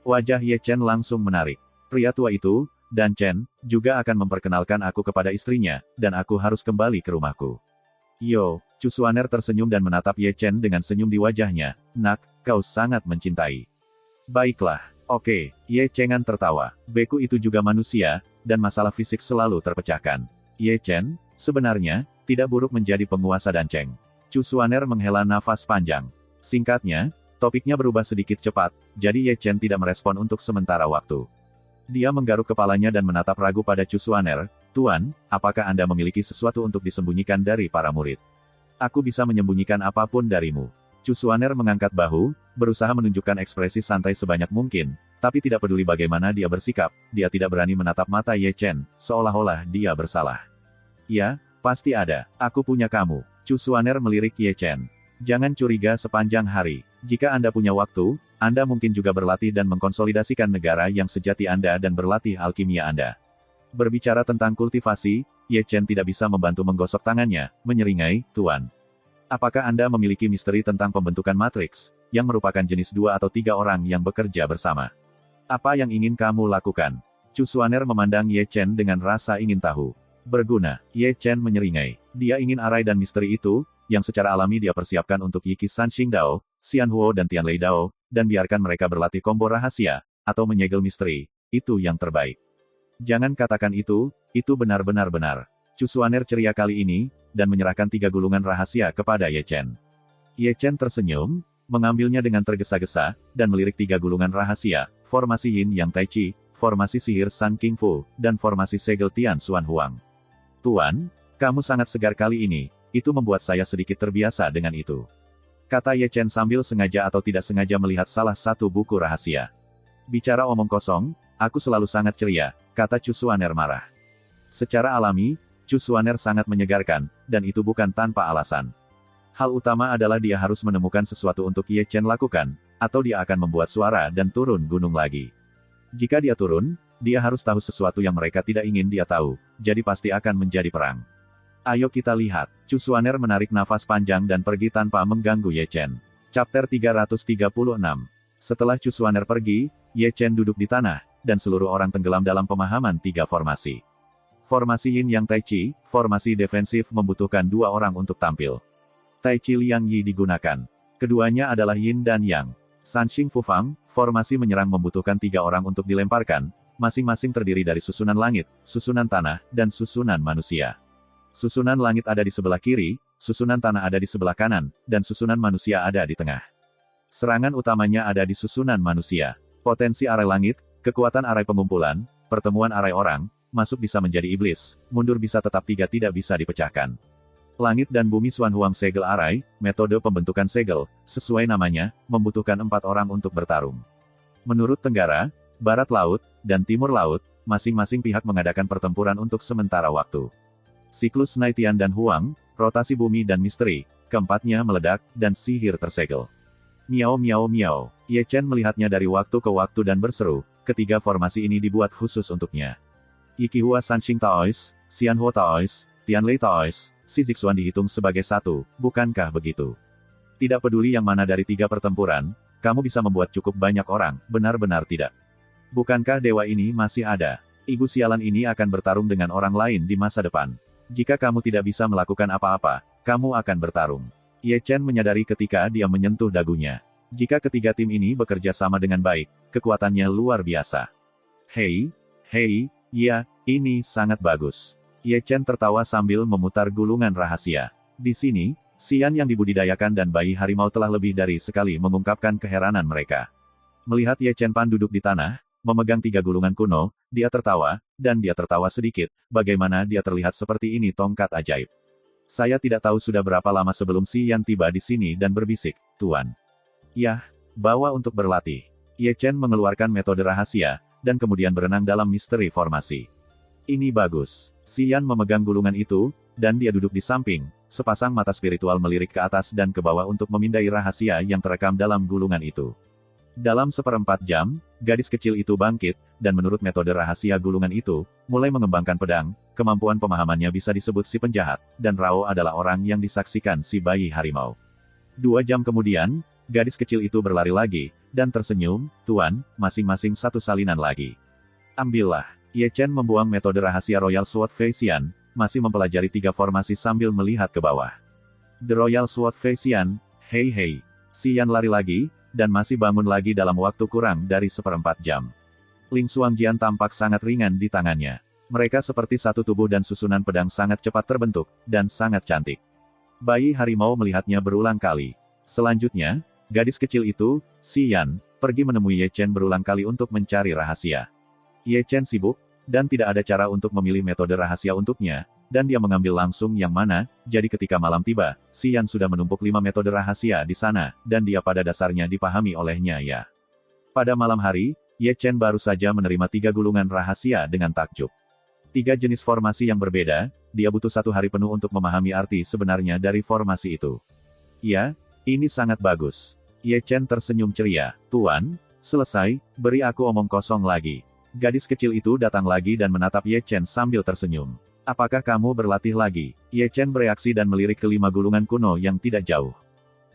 Wajah Ye Chen langsung menarik. Pria tua itu, Danchen, juga akan memperkenalkan aku kepada istrinya, dan aku harus kembali ke rumahku. Yo, Chu Xuaner tersenyum dan menatap Ye Chen dengan senyum di wajahnya, Nak, kau sangat mencintai. Baiklah, oke, Ye Chengan tertawa, beku itu juga manusia, dan masalah fisik selalu terpecahkan. Ye Chen, sebenarnya, tidak buruk menjadi penguasa Dancheng. Chu Xuaner menghela nafas panjang. Singkatnya, topiknya berubah sedikit cepat, jadi Ye Chen tidak merespon untuk sementara waktu. Dia menggaruk kepalanya dan menatap ragu pada Chu Xuaner, Tuan, apakah Anda memiliki sesuatu untuk disembunyikan dari para murid? Aku bisa menyembunyikan apapun darimu. Chu Xuaner mengangkat bahu, berusaha menunjukkan ekspresi santai sebanyak mungkin, tapi tidak peduli bagaimana dia bersikap, dia tidak berani menatap mata Ye Chen, seolah-olah dia bersalah. Ya, pasti ada, aku punya kamu. Chu Xuaner melirik Ye Chen. Jangan curiga sepanjang hari. Jika Anda punya waktu, Anda mungkin juga berlatih dan mengkonsolidasikan negara yang sejati Anda dan berlatih alkimia Anda. Berbicara tentang kultivasi, Ye Chen tidak bisa membantu menggosok tangannya, menyeringai, Tuan. Apakah Anda memiliki misteri tentang pembentukan matriks, yang merupakan jenis 2 atau 3 orang yang bekerja bersama? Apa yang ingin kamu lakukan? Chu Xuaner memandang Ye Chen dengan rasa ingin tahu. Berguna, Ye Chen menyeringai. Dia ingin arai dan misteri itu, yang secara alami dia persiapkan untuk Yiki San Xing Dao, Xian Huo dan Tian Lei Dao, dan biarkan mereka berlatih combo rahasia, atau menyegel misteri, itu yang terbaik. Jangan katakan itu benar-benar benar. Chu Xuaner ceria kali ini, dan menyerahkan 3 gulungan rahasia kepada Ye Chen. Ye Chen tersenyum, mengambilnya dengan tergesa-gesa, dan melirik 3 gulungan rahasia, formasi Yin Yang Tai Chi, formasi sihir San King Fu, dan formasi segel Tian Xuan Huang. Tuan, kamu sangat segar kali ini, itu membuat saya sedikit terbiasa dengan itu. Kata Ye Chen sambil sengaja atau tidak sengaja melihat salah satu buku rahasia. Bicara omong kosong, aku selalu sangat ceria, kata Chu Xuaner marah. Secara alami, Chu Xuaner sangat menyegarkan, dan itu bukan tanpa alasan. Hal utama adalah dia harus menemukan sesuatu untuk Ye Chen lakukan, atau dia akan membuat suara dan turun gunung lagi. Jika dia turun, dia harus tahu sesuatu yang mereka tidak ingin dia tahu, jadi pasti akan menjadi perang. Ayo kita lihat. Chu Xuaner menarik nafas panjang dan pergi tanpa mengganggu Ye Chen. Chapter 336. Setelah Chu Xuaner pergi, Ye Chen duduk di tanah, dan seluruh orang tenggelam dalam pemahaman 3 formasi. Formasi Yin Yang Tai Chi, formasi defensif membutuhkan 2 orang untuk tampil. Tai Chi Liang Yi digunakan. Keduanya adalah Yin dan Yang. San Xing Fu Fang, formasi menyerang membutuhkan 3 orang untuk dilemparkan, masing-masing terdiri dari susunan langit, susunan tanah, dan susunan manusia. Susunan langit ada di sebelah kiri, susunan tanah ada di sebelah kanan, dan susunan manusia ada di tengah. Serangan utamanya ada di susunan manusia. Potensi arai langit, kekuatan arai pengumpulan, pertemuan arai orang, masuk bisa menjadi iblis, mundur bisa tetap 3 tidak bisa dipecahkan. Langit dan bumi Xuan Huang segel arai, metode pembentukan segel, sesuai namanya, membutuhkan 4 orang untuk bertarung. Menurut Tenggara, Barat Laut, dan Timur Laut, masing-masing pihak mengadakan pertempuran untuk sementara waktu. Siklus Naitian dan Huang, rotasi bumi dan misteri, keempatnya meledak, dan sihir tersegel. Miao miao miao. Ye Chen melihatnya dari waktu ke waktu dan berseru, ketiga formasi ini dibuat khusus untuknya. Yikihua Sanxing Taois, Xian Huo Taois, Tian Lei Taois, Si Zixuan dihitung sebagai satu, bukankah begitu? Tidak peduli yang mana dari 3 pertempuran, kamu bisa membuat cukup banyak orang, benar-benar tidak. Bukankah dewa ini masih ada? Ibu sialan ini akan bertarung dengan orang lain di masa depan. Jika kamu tidak bisa melakukan apa-apa, kamu akan bertarung. Ye Chen menyadari ketika dia menyentuh dagunya. Jika ketiga tim ini bekerja sama dengan baik, kekuatannya luar biasa. Hei, ya, ini sangat bagus. Ye Chen tertawa sambil memutar gulungan rahasia. Di sini, Xian yang dibudidayakan dan bayi harimau telah lebih dari sekali mengungkapkan keheranan mereka. Melihat Ye Chen Pan duduk di tanah, memegang 3 gulungan kuno, dia tertawa, dan dia tertawa sedikit, bagaimana dia terlihat seperti ini tongkat ajaib. Saya tidak tahu sudah berapa lama sebelum Xian tiba di sini dan berbisik, Tuan. Yah, bawa untuk berlatih. Ye Chen mengeluarkan metode rahasia, dan kemudian berenang dalam misteri formasi. Ini bagus. Xian memegang gulungan itu, dan dia duduk di samping, sepasang mata spiritual melirik ke atas dan ke bawah untuk memindai rahasia yang terekam dalam gulungan itu. Dalam 1/4 jam, gadis kecil itu bangkit, dan menurut metode rahasia gulungan itu, mulai mengembangkan pedang, kemampuan pemahamannya bisa disebut si penjahat, dan Rao adalah orang yang disaksikan si bayi harimau. 2 jam kemudian, gadis kecil itu berlari lagi, dan tersenyum, Tuan, masing-masing satu salinan lagi. Ambillah. Ye Chen membuang metode rahasia Royal Sword Xian, masih mempelajari 3 formasi sambil melihat ke bawah. The Royal Sword Xian, hei. Xian lari lagi, dan masih bangun lagi dalam waktu kurang dari 1/4 jam. Ling Xuangjian tampak sangat ringan di tangannya. Mereka seperti satu tubuh dan susunan pedang sangat cepat terbentuk, dan sangat cantik. Bayi harimau melihatnya berulang kali. Selanjutnya, gadis kecil itu, Xian, pergi menemui Ye Chen berulang kali untuk mencari rahasia. Ye Chen sibuk, dan tidak ada cara untuk memilih metode rahasia untuknya, dan dia mengambil langsung yang mana, jadi ketika malam tiba, Xian sudah menumpuk 5 metode rahasia di sana, dan dia pada dasarnya dipahami olehnya ya. Pada malam hari, Ye Chen baru saja menerima 3 gulungan rahasia dengan takjub. 3 jenis formasi yang berbeda, dia butuh 1 hari penuh untuk memahami arti sebenarnya dari formasi itu. Ya, ini sangat bagus. Ye Chen tersenyum ceria, Tuan, selesai, beri aku omong kosong lagi. Gadis kecil itu datang lagi dan menatap Ye Chen sambil tersenyum. Apakah kamu berlatih lagi? Ye Chen bereaksi dan melirik ke 5 gulungan kuno yang tidak jauh.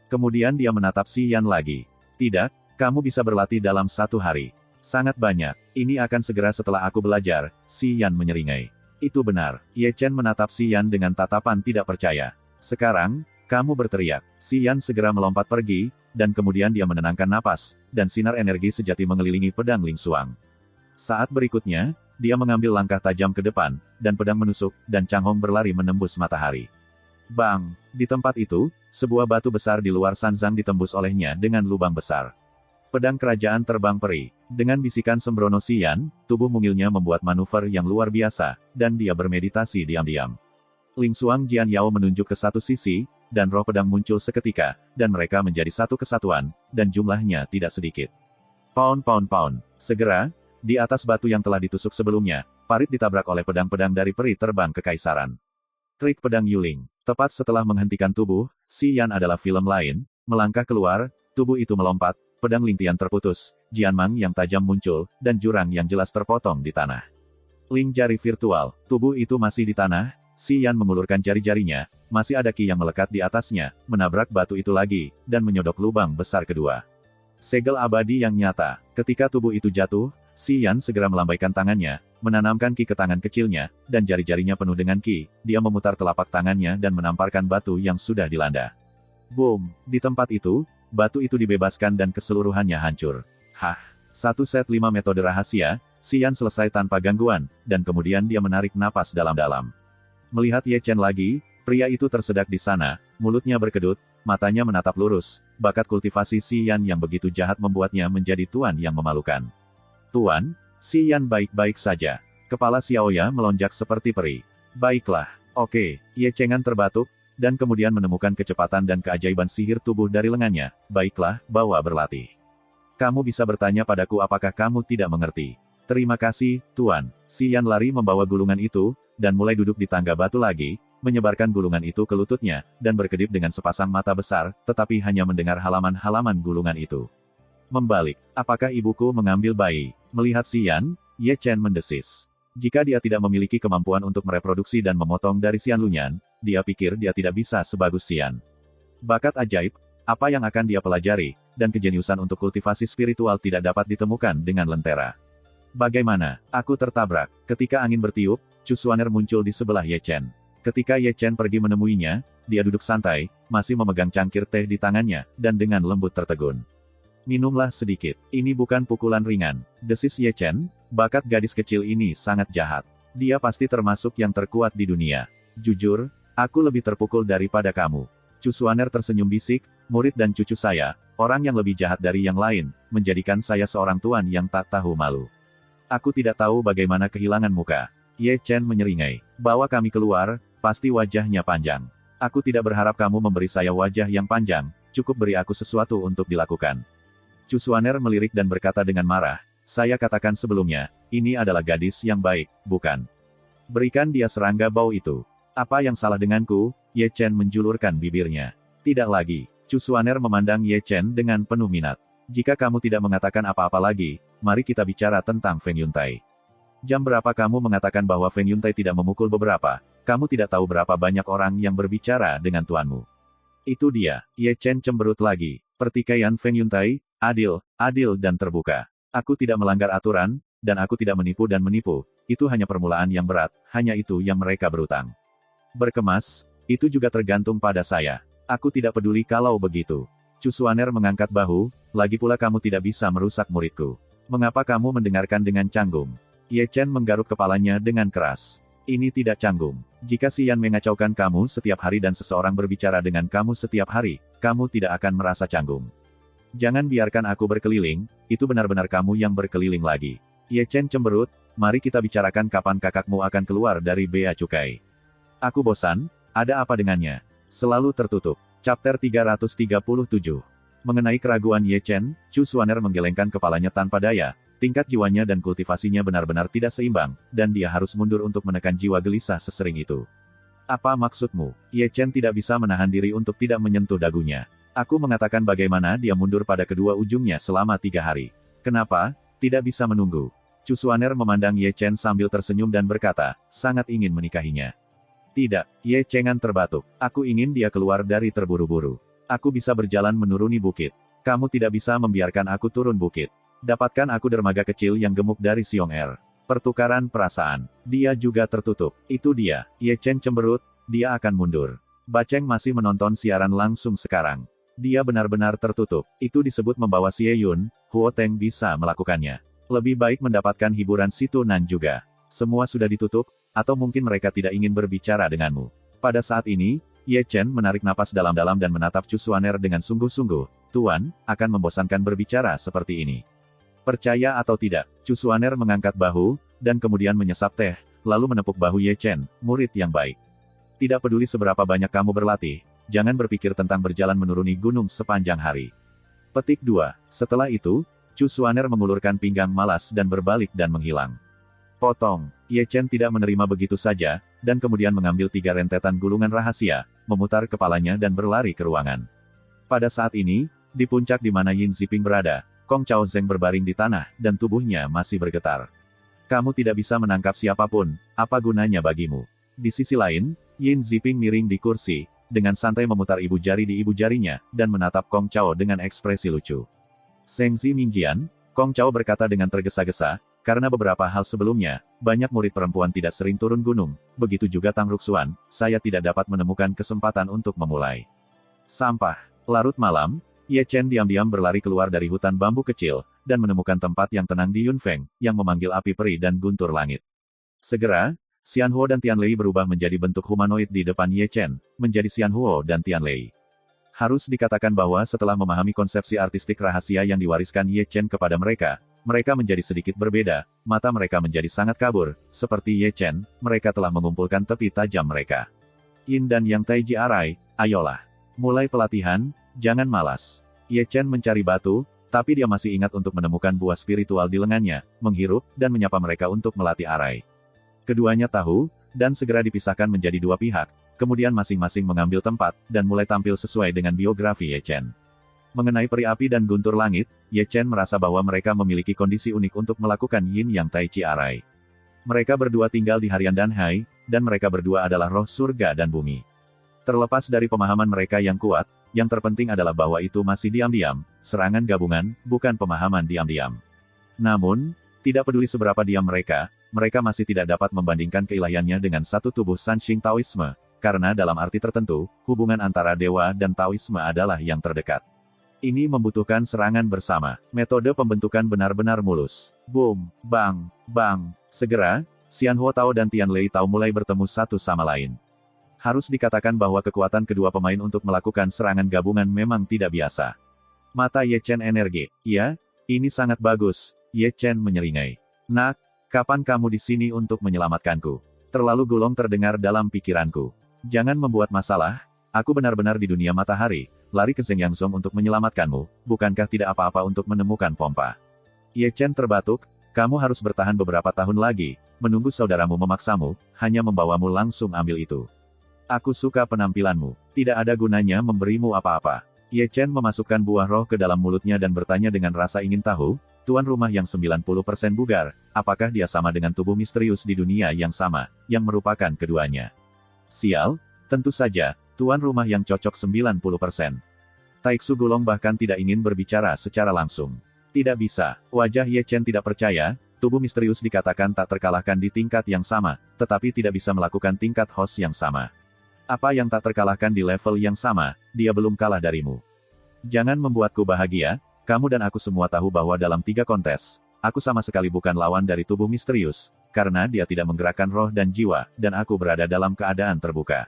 Kemudian dia menatap Xian lagi. Tidak, kamu bisa berlatih dalam 1 hari. Sangat banyak. Ini akan segera setelah aku belajar, Xian menyeringai. Itu benar. Ye Chen menatap Xian dengan tatapan tidak percaya. Sekarang, kamu berteriak. Xian segera melompat pergi, dan kemudian dia menenangkan napas, dan sinar energi sejati mengelilingi pedang Ling Xuang. Saat berikutnya, dia mengambil langkah tajam ke depan, dan pedang menusuk, dan Chang Hong berlari menembus matahari. Bang! Di tempat itu, sebuah batu besar di luar Sanzang ditembus olehnya dengan lubang besar. Pedang kerajaan terbang peri. Dengan bisikan sembrono Xian, tubuh mungilnya membuat manuver yang luar biasa, dan dia bermeditasi diam-diam. Ling Xuangjian Yao menunjuk ke satu sisi, dan roh pedang muncul seketika, dan mereka menjadi satu kesatuan, dan jumlahnya tidak sedikit. Pound. Segera, di atas batu yang telah ditusuk sebelumnya, parit ditabrak oleh pedang-pedang dari peri terbang kekaisaran. Trik pedang Yuling. Tepat setelah menghentikan tubuh, Xian adalah film lain, melangkah keluar, tubuh itu melompat, pedang Lingtian terputus, Jianmang yang tajam muncul, dan jurang yang jelas terpotong di tanah. Ling jari virtual, tubuh itu masih di tanah, Xian mengulurkan jari-jarinya, masih ada ki yang melekat di atasnya, menabrak batu itu lagi, dan menyodok lubang besar kedua. Segel abadi yang nyata. Ketika tubuh itu jatuh, Xian segera melambaikan tangannya, menanamkan ki ke tangan kecilnya, dan jari-jarinya penuh dengan ki, dia memutar telapak tangannya dan menamparkan batu yang sudah dilanda. Boom! Di tempat itu, batu itu dibebaskan dan keseluruhannya hancur. Hah! 1 set 5 metode rahasia, Xian selesai tanpa gangguan, dan kemudian dia menarik napas dalam-dalam. Melihat Ye Chen lagi, pria itu tersedak di sana, mulutnya berkedut, matanya menatap lurus, bakat kultivasi Xian yang begitu jahat membuatnya menjadi tuan yang memalukan. Tuan, Xian baik-baik saja. Kepala Xiaoya melonjak seperti peri. Baiklah, oke. Ye Chengan terbatuk, dan kemudian menemukan kecepatan dan keajaiban sihir tubuh dari lengannya. Baiklah, bawa berlatih. Kamu bisa bertanya padaku apakah kamu tidak mengerti. Terima kasih, Tuan. Xian lari membawa gulungan itu, dan mulai duduk di tangga batu lagi, menyebarkan gulungan itu ke lututnya, dan berkedip dengan sepasang mata besar, tetapi hanya mendengar halaman-halaman gulungan itu. Membalik, apakah ibuku mengambil bayi? Melihat Xian, Ye Chen mendesis. Jika dia tidak memiliki kemampuan untuk mereproduksi dan memotong dari Xian Lunyan, dia pikir dia tidak bisa sebagus Xian. Bakat ajaib, apa yang akan dia pelajari, dan kejeniusan untuk kultivasi spiritual tidak dapat ditemukan dengan lentera. Bagaimana? Aku tertabrak. Ketika angin bertiup, Chu Xuaner muncul di sebelah Ye Chen. Ketika Ye Chen pergi menemuinya, dia duduk santai, masih memegang cangkir teh di tangannya, dan dengan lembut tertegun. Minumlah sedikit. Ini bukan pukulan ringan, desis Ye Chen. Bakat gadis kecil ini sangat jahat. Dia pasti termasuk yang terkuat di dunia. Jujur, aku lebih terpukul daripada kamu. Chu Xuaner tersenyum bisik, murid dan cucu saya, orang yang lebih jahat dari yang lain, menjadikan saya seorang tuan yang tak tahu malu. Aku tidak tahu bagaimana kehilangan muka. Ye Chen menyeringai. Bawa kami keluar, pasti wajahnya panjang. Aku tidak berharap kamu memberi saya wajah yang panjang, cukup beri aku sesuatu untuk dilakukan. Chu Xuaner melirik dan berkata dengan marah, saya katakan sebelumnya, ini adalah gadis yang baik, bukan? Berikan dia serangga bau itu. Apa yang salah denganku? Ye Chen menjulurkan bibirnya. Tidak lagi. Chu Xuaner memandang Ye Chen dengan penuh minat. Jika kamu tidak mengatakan apa-apa lagi, mari kita bicara tentang Feng Yuntai. Jam berapa kamu mengatakan bahwa Feng Yuntai tidak memukul beberapa? Kamu tidak tahu berapa banyak orang yang berbicara dengan tuanmu. Itu dia. Ye Chen cemberut lagi. Pertikaian Feng Yuntai, adil dan terbuka. Aku tidak melanggar aturan, dan aku tidak menipu dan menipu. Itu hanya permulaan yang berat, hanya itu yang mereka berutang. Berkemas, itu juga tergantung pada saya. Aku tidak peduli kalau begitu. Chu Xuaner mengangkat bahu, lagi pula kamu tidak bisa merusak muridku. Mengapa kamu mendengarkan dengan canggung? Ye Chen menggaruk kepalanya dengan keras. Ini tidak canggung. Jika si Yan mengacaukan kamu setiap hari dan seseorang berbicara dengan kamu setiap hari, kamu tidak akan merasa canggung. Jangan biarkan aku berkeliling, itu benar-benar kamu yang berkeliling lagi. Ye Chen cemberut, mari kita bicarakan kapan kakakmu akan keluar dari bea cukai. Aku bosan, ada apa dengannya? Selalu tertutup. Chapter 337. Mengenai keraguan Ye Chen, Chu Xuaner menggelengkan kepalanya tanpa daya, tingkat jiwanya dan kultivasinya benar-benar tidak seimbang, dan dia harus mundur untuk menekan jiwa gelisah sesering itu. Apa maksudmu? Ye Chen tidak bisa menahan diri untuk tidak menyentuh dagunya. Aku mengatakan bagaimana dia mundur pada kedua ujungnya selama 3 hari. Kenapa? Tidak bisa menunggu. Chu Xuaner memandang Ye Chen sambil tersenyum dan berkata, sangat ingin menikahinya. Tidak, Ye Chengan terbatuk. Aku ingin dia keluar dari terburu-buru. Aku bisa berjalan menuruni bukit. Kamu tidak bisa membiarkan aku turun bukit. Dapatkan aku dermaga kecil yang gemuk dari Xiong Er. Pertukaran perasaan. Dia juga tertutup. Itu dia. Ye Chen cemberut, dia akan mundur. Baceng masih menonton siaran langsung sekarang. Dia benar-benar tertutup. Itu disebut membawa Xie Yun, Huo Teng bisa melakukannya. Lebih baik mendapatkan hiburan situ Nan juga. Semua sudah ditutup, atau mungkin mereka tidak ingin berbicara denganmu. Pada saat ini, Ye Chen menarik napas dalam-dalam dan menatap Chu Xuaner dengan sungguh-sungguh. Tuan, akan membosankan berbicara seperti ini. Percaya atau tidak, Chu Xuaner mengangkat bahu, dan kemudian menyesap teh, lalu menepuk bahu Ye Chen, murid yang baik. Tidak peduli seberapa banyak kamu berlatih, jangan berpikir tentang berjalan menuruni gunung sepanjang hari. Petik 2. Setelah itu, Chu Xuaner mengulurkan pinggang malas dan berbalik dan menghilang. Potong. Ye Chen tidak menerima begitu saja, dan kemudian mengambil 3 rentetan gulungan rahasia, memutar kepalanya dan berlari ke ruangan. Pada saat ini, di puncak di mana Yin Ziping berada, Kong Chao Zeng berbaring di tanah, dan tubuhnya masih bergetar. Kamu tidak bisa menangkap siapapun, apa gunanya bagimu? Di sisi lain, Yin Ziping miring di kursi, dengan santai memutar ibu jari di ibu jarinya, dan menatap Kong Chao dengan ekspresi lucu. Sengzi Mingjian, Kong Chao berkata dengan tergesa-gesa, karena beberapa hal sebelumnya, banyak murid perempuan tidak sering turun gunung, begitu juga Tang Ruxuan, saya tidak dapat menemukan kesempatan untuk memulai. Sampah. Larut malam, Ye Chen diam-diam berlari keluar dari hutan bambu kecil, dan menemukan tempat yang tenang di Yunfeng, yang memanggil api peri dan guntur langit. Segera, Xianhuo dan Tianlei berubah menjadi bentuk humanoid di depan Ye Chen, menjadi Xianhuo dan Tianlei. Harus dikatakan bahwa setelah memahami konsepsi artistik rahasia yang diwariskan Ye Chen kepada mereka, mereka menjadi sedikit berbeda, mata mereka menjadi sangat kabur, seperti Ye Chen, mereka telah mengumpulkan tepi tajam mereka. Yin dan Yang Taiji Arai, ayolah. Mulai pelatihan, jangan malas. Ye Chen mencari batu, tapi dia masih ingat untuk menemukan buah spiritual di lengannya, menghirup, dan menyapa mereka untuk melatih Arai. Keduanya tahu, dan segera dipisahkan menjadi 2 pihak, kemudian masing-masing mengambil tempat, dan mulai tampil sesuai dengan biografi Ye Chen. Mengenai peri api dan guntur langit, Ye Chen merasa bahwa mereka memiliki kondisi unik untuk melakukan Yin Yang Taichi Arai. Mereka berdua tinggal di harian Danhai, dan mereka berdua adalah roh surga dan bumi. Terlepas dari pemahaman mereka yang kuat, yang terpenting adalah bahwa itu masih diam-diam, serangan gabungan, bukan pemahaman diam-diam. Namun, Tidak peduli seberapa diam mereka masih tidak dapat membandingkan keilahiannya dengan satu tubuh Sanxing Taoisme, karena dalam arti tertentu, hubungan antara dewa dan Taoisme adalah yang terdekat. Ini membutuhkan serangan bersama. Metode pembentukan benar-benar mulus. Boom, bang, bang. Segera, Xianhuo Tao dan Tianlei Tao mulai bertemu satu sama lain. Harus dikatakan bahwa kekuatan kedua pemain untuk melakukan serangan gabungan memang tidak biasa. Mata Ye Chen energi. Ya, ini sangat bagus. Ye Chen menyeringai. Nak, kapan kamu di sini untuk menyelamatkanku? Terlalu gulung terdengar dalam pikiranku. Jangan membuat masalah, aku benar-benar di dunia matahari, lari ke Zheng Yangzong untuk menyelamatkanmu, bukankah tidak apa-apa untuk menemukan pompa? Ye Chen terbatuk, kamu harus bertahan beberapa tahun lagi, menunggu saudaramu memaksamu, hanya membawamu langsung ambil itu. Aku suka penampilanmu, tidak ada gunanya memberimu apa-apa. Ye Chen memasukkan buah roh ke dalam mulutnya dan bertanya dengan rasa ingin tahu, tuan rumah yang 90% bugar, apakah dia sama dengan tubuh misterius di dunia yang sama, yang merupakan keduanya? Sial, tentu saja, tuan rumah yang cocok 90%. Taiksu Gulong bahkan tidak ingin berbicara secara langsung. Tidak bisa, wajah Ye Chen tidak percaya, tubuh misterius dikatakan tak terkalahkan di tingkat yang sama, tetapi tidak bisa melakukan tingkat host yang sama. Apa yang tak terkalahkan di level yang sama, dia belum kalah darimu. Jangan membuatku bahagia, kamu dan aku semua tahu bahwa dalam 3 kontes, aku sama sekali bukan lawan dari tubuh misterius, karena dia tidak menggerakkan roh dan jiwa, dan aku berada dalam keadaan terbuka.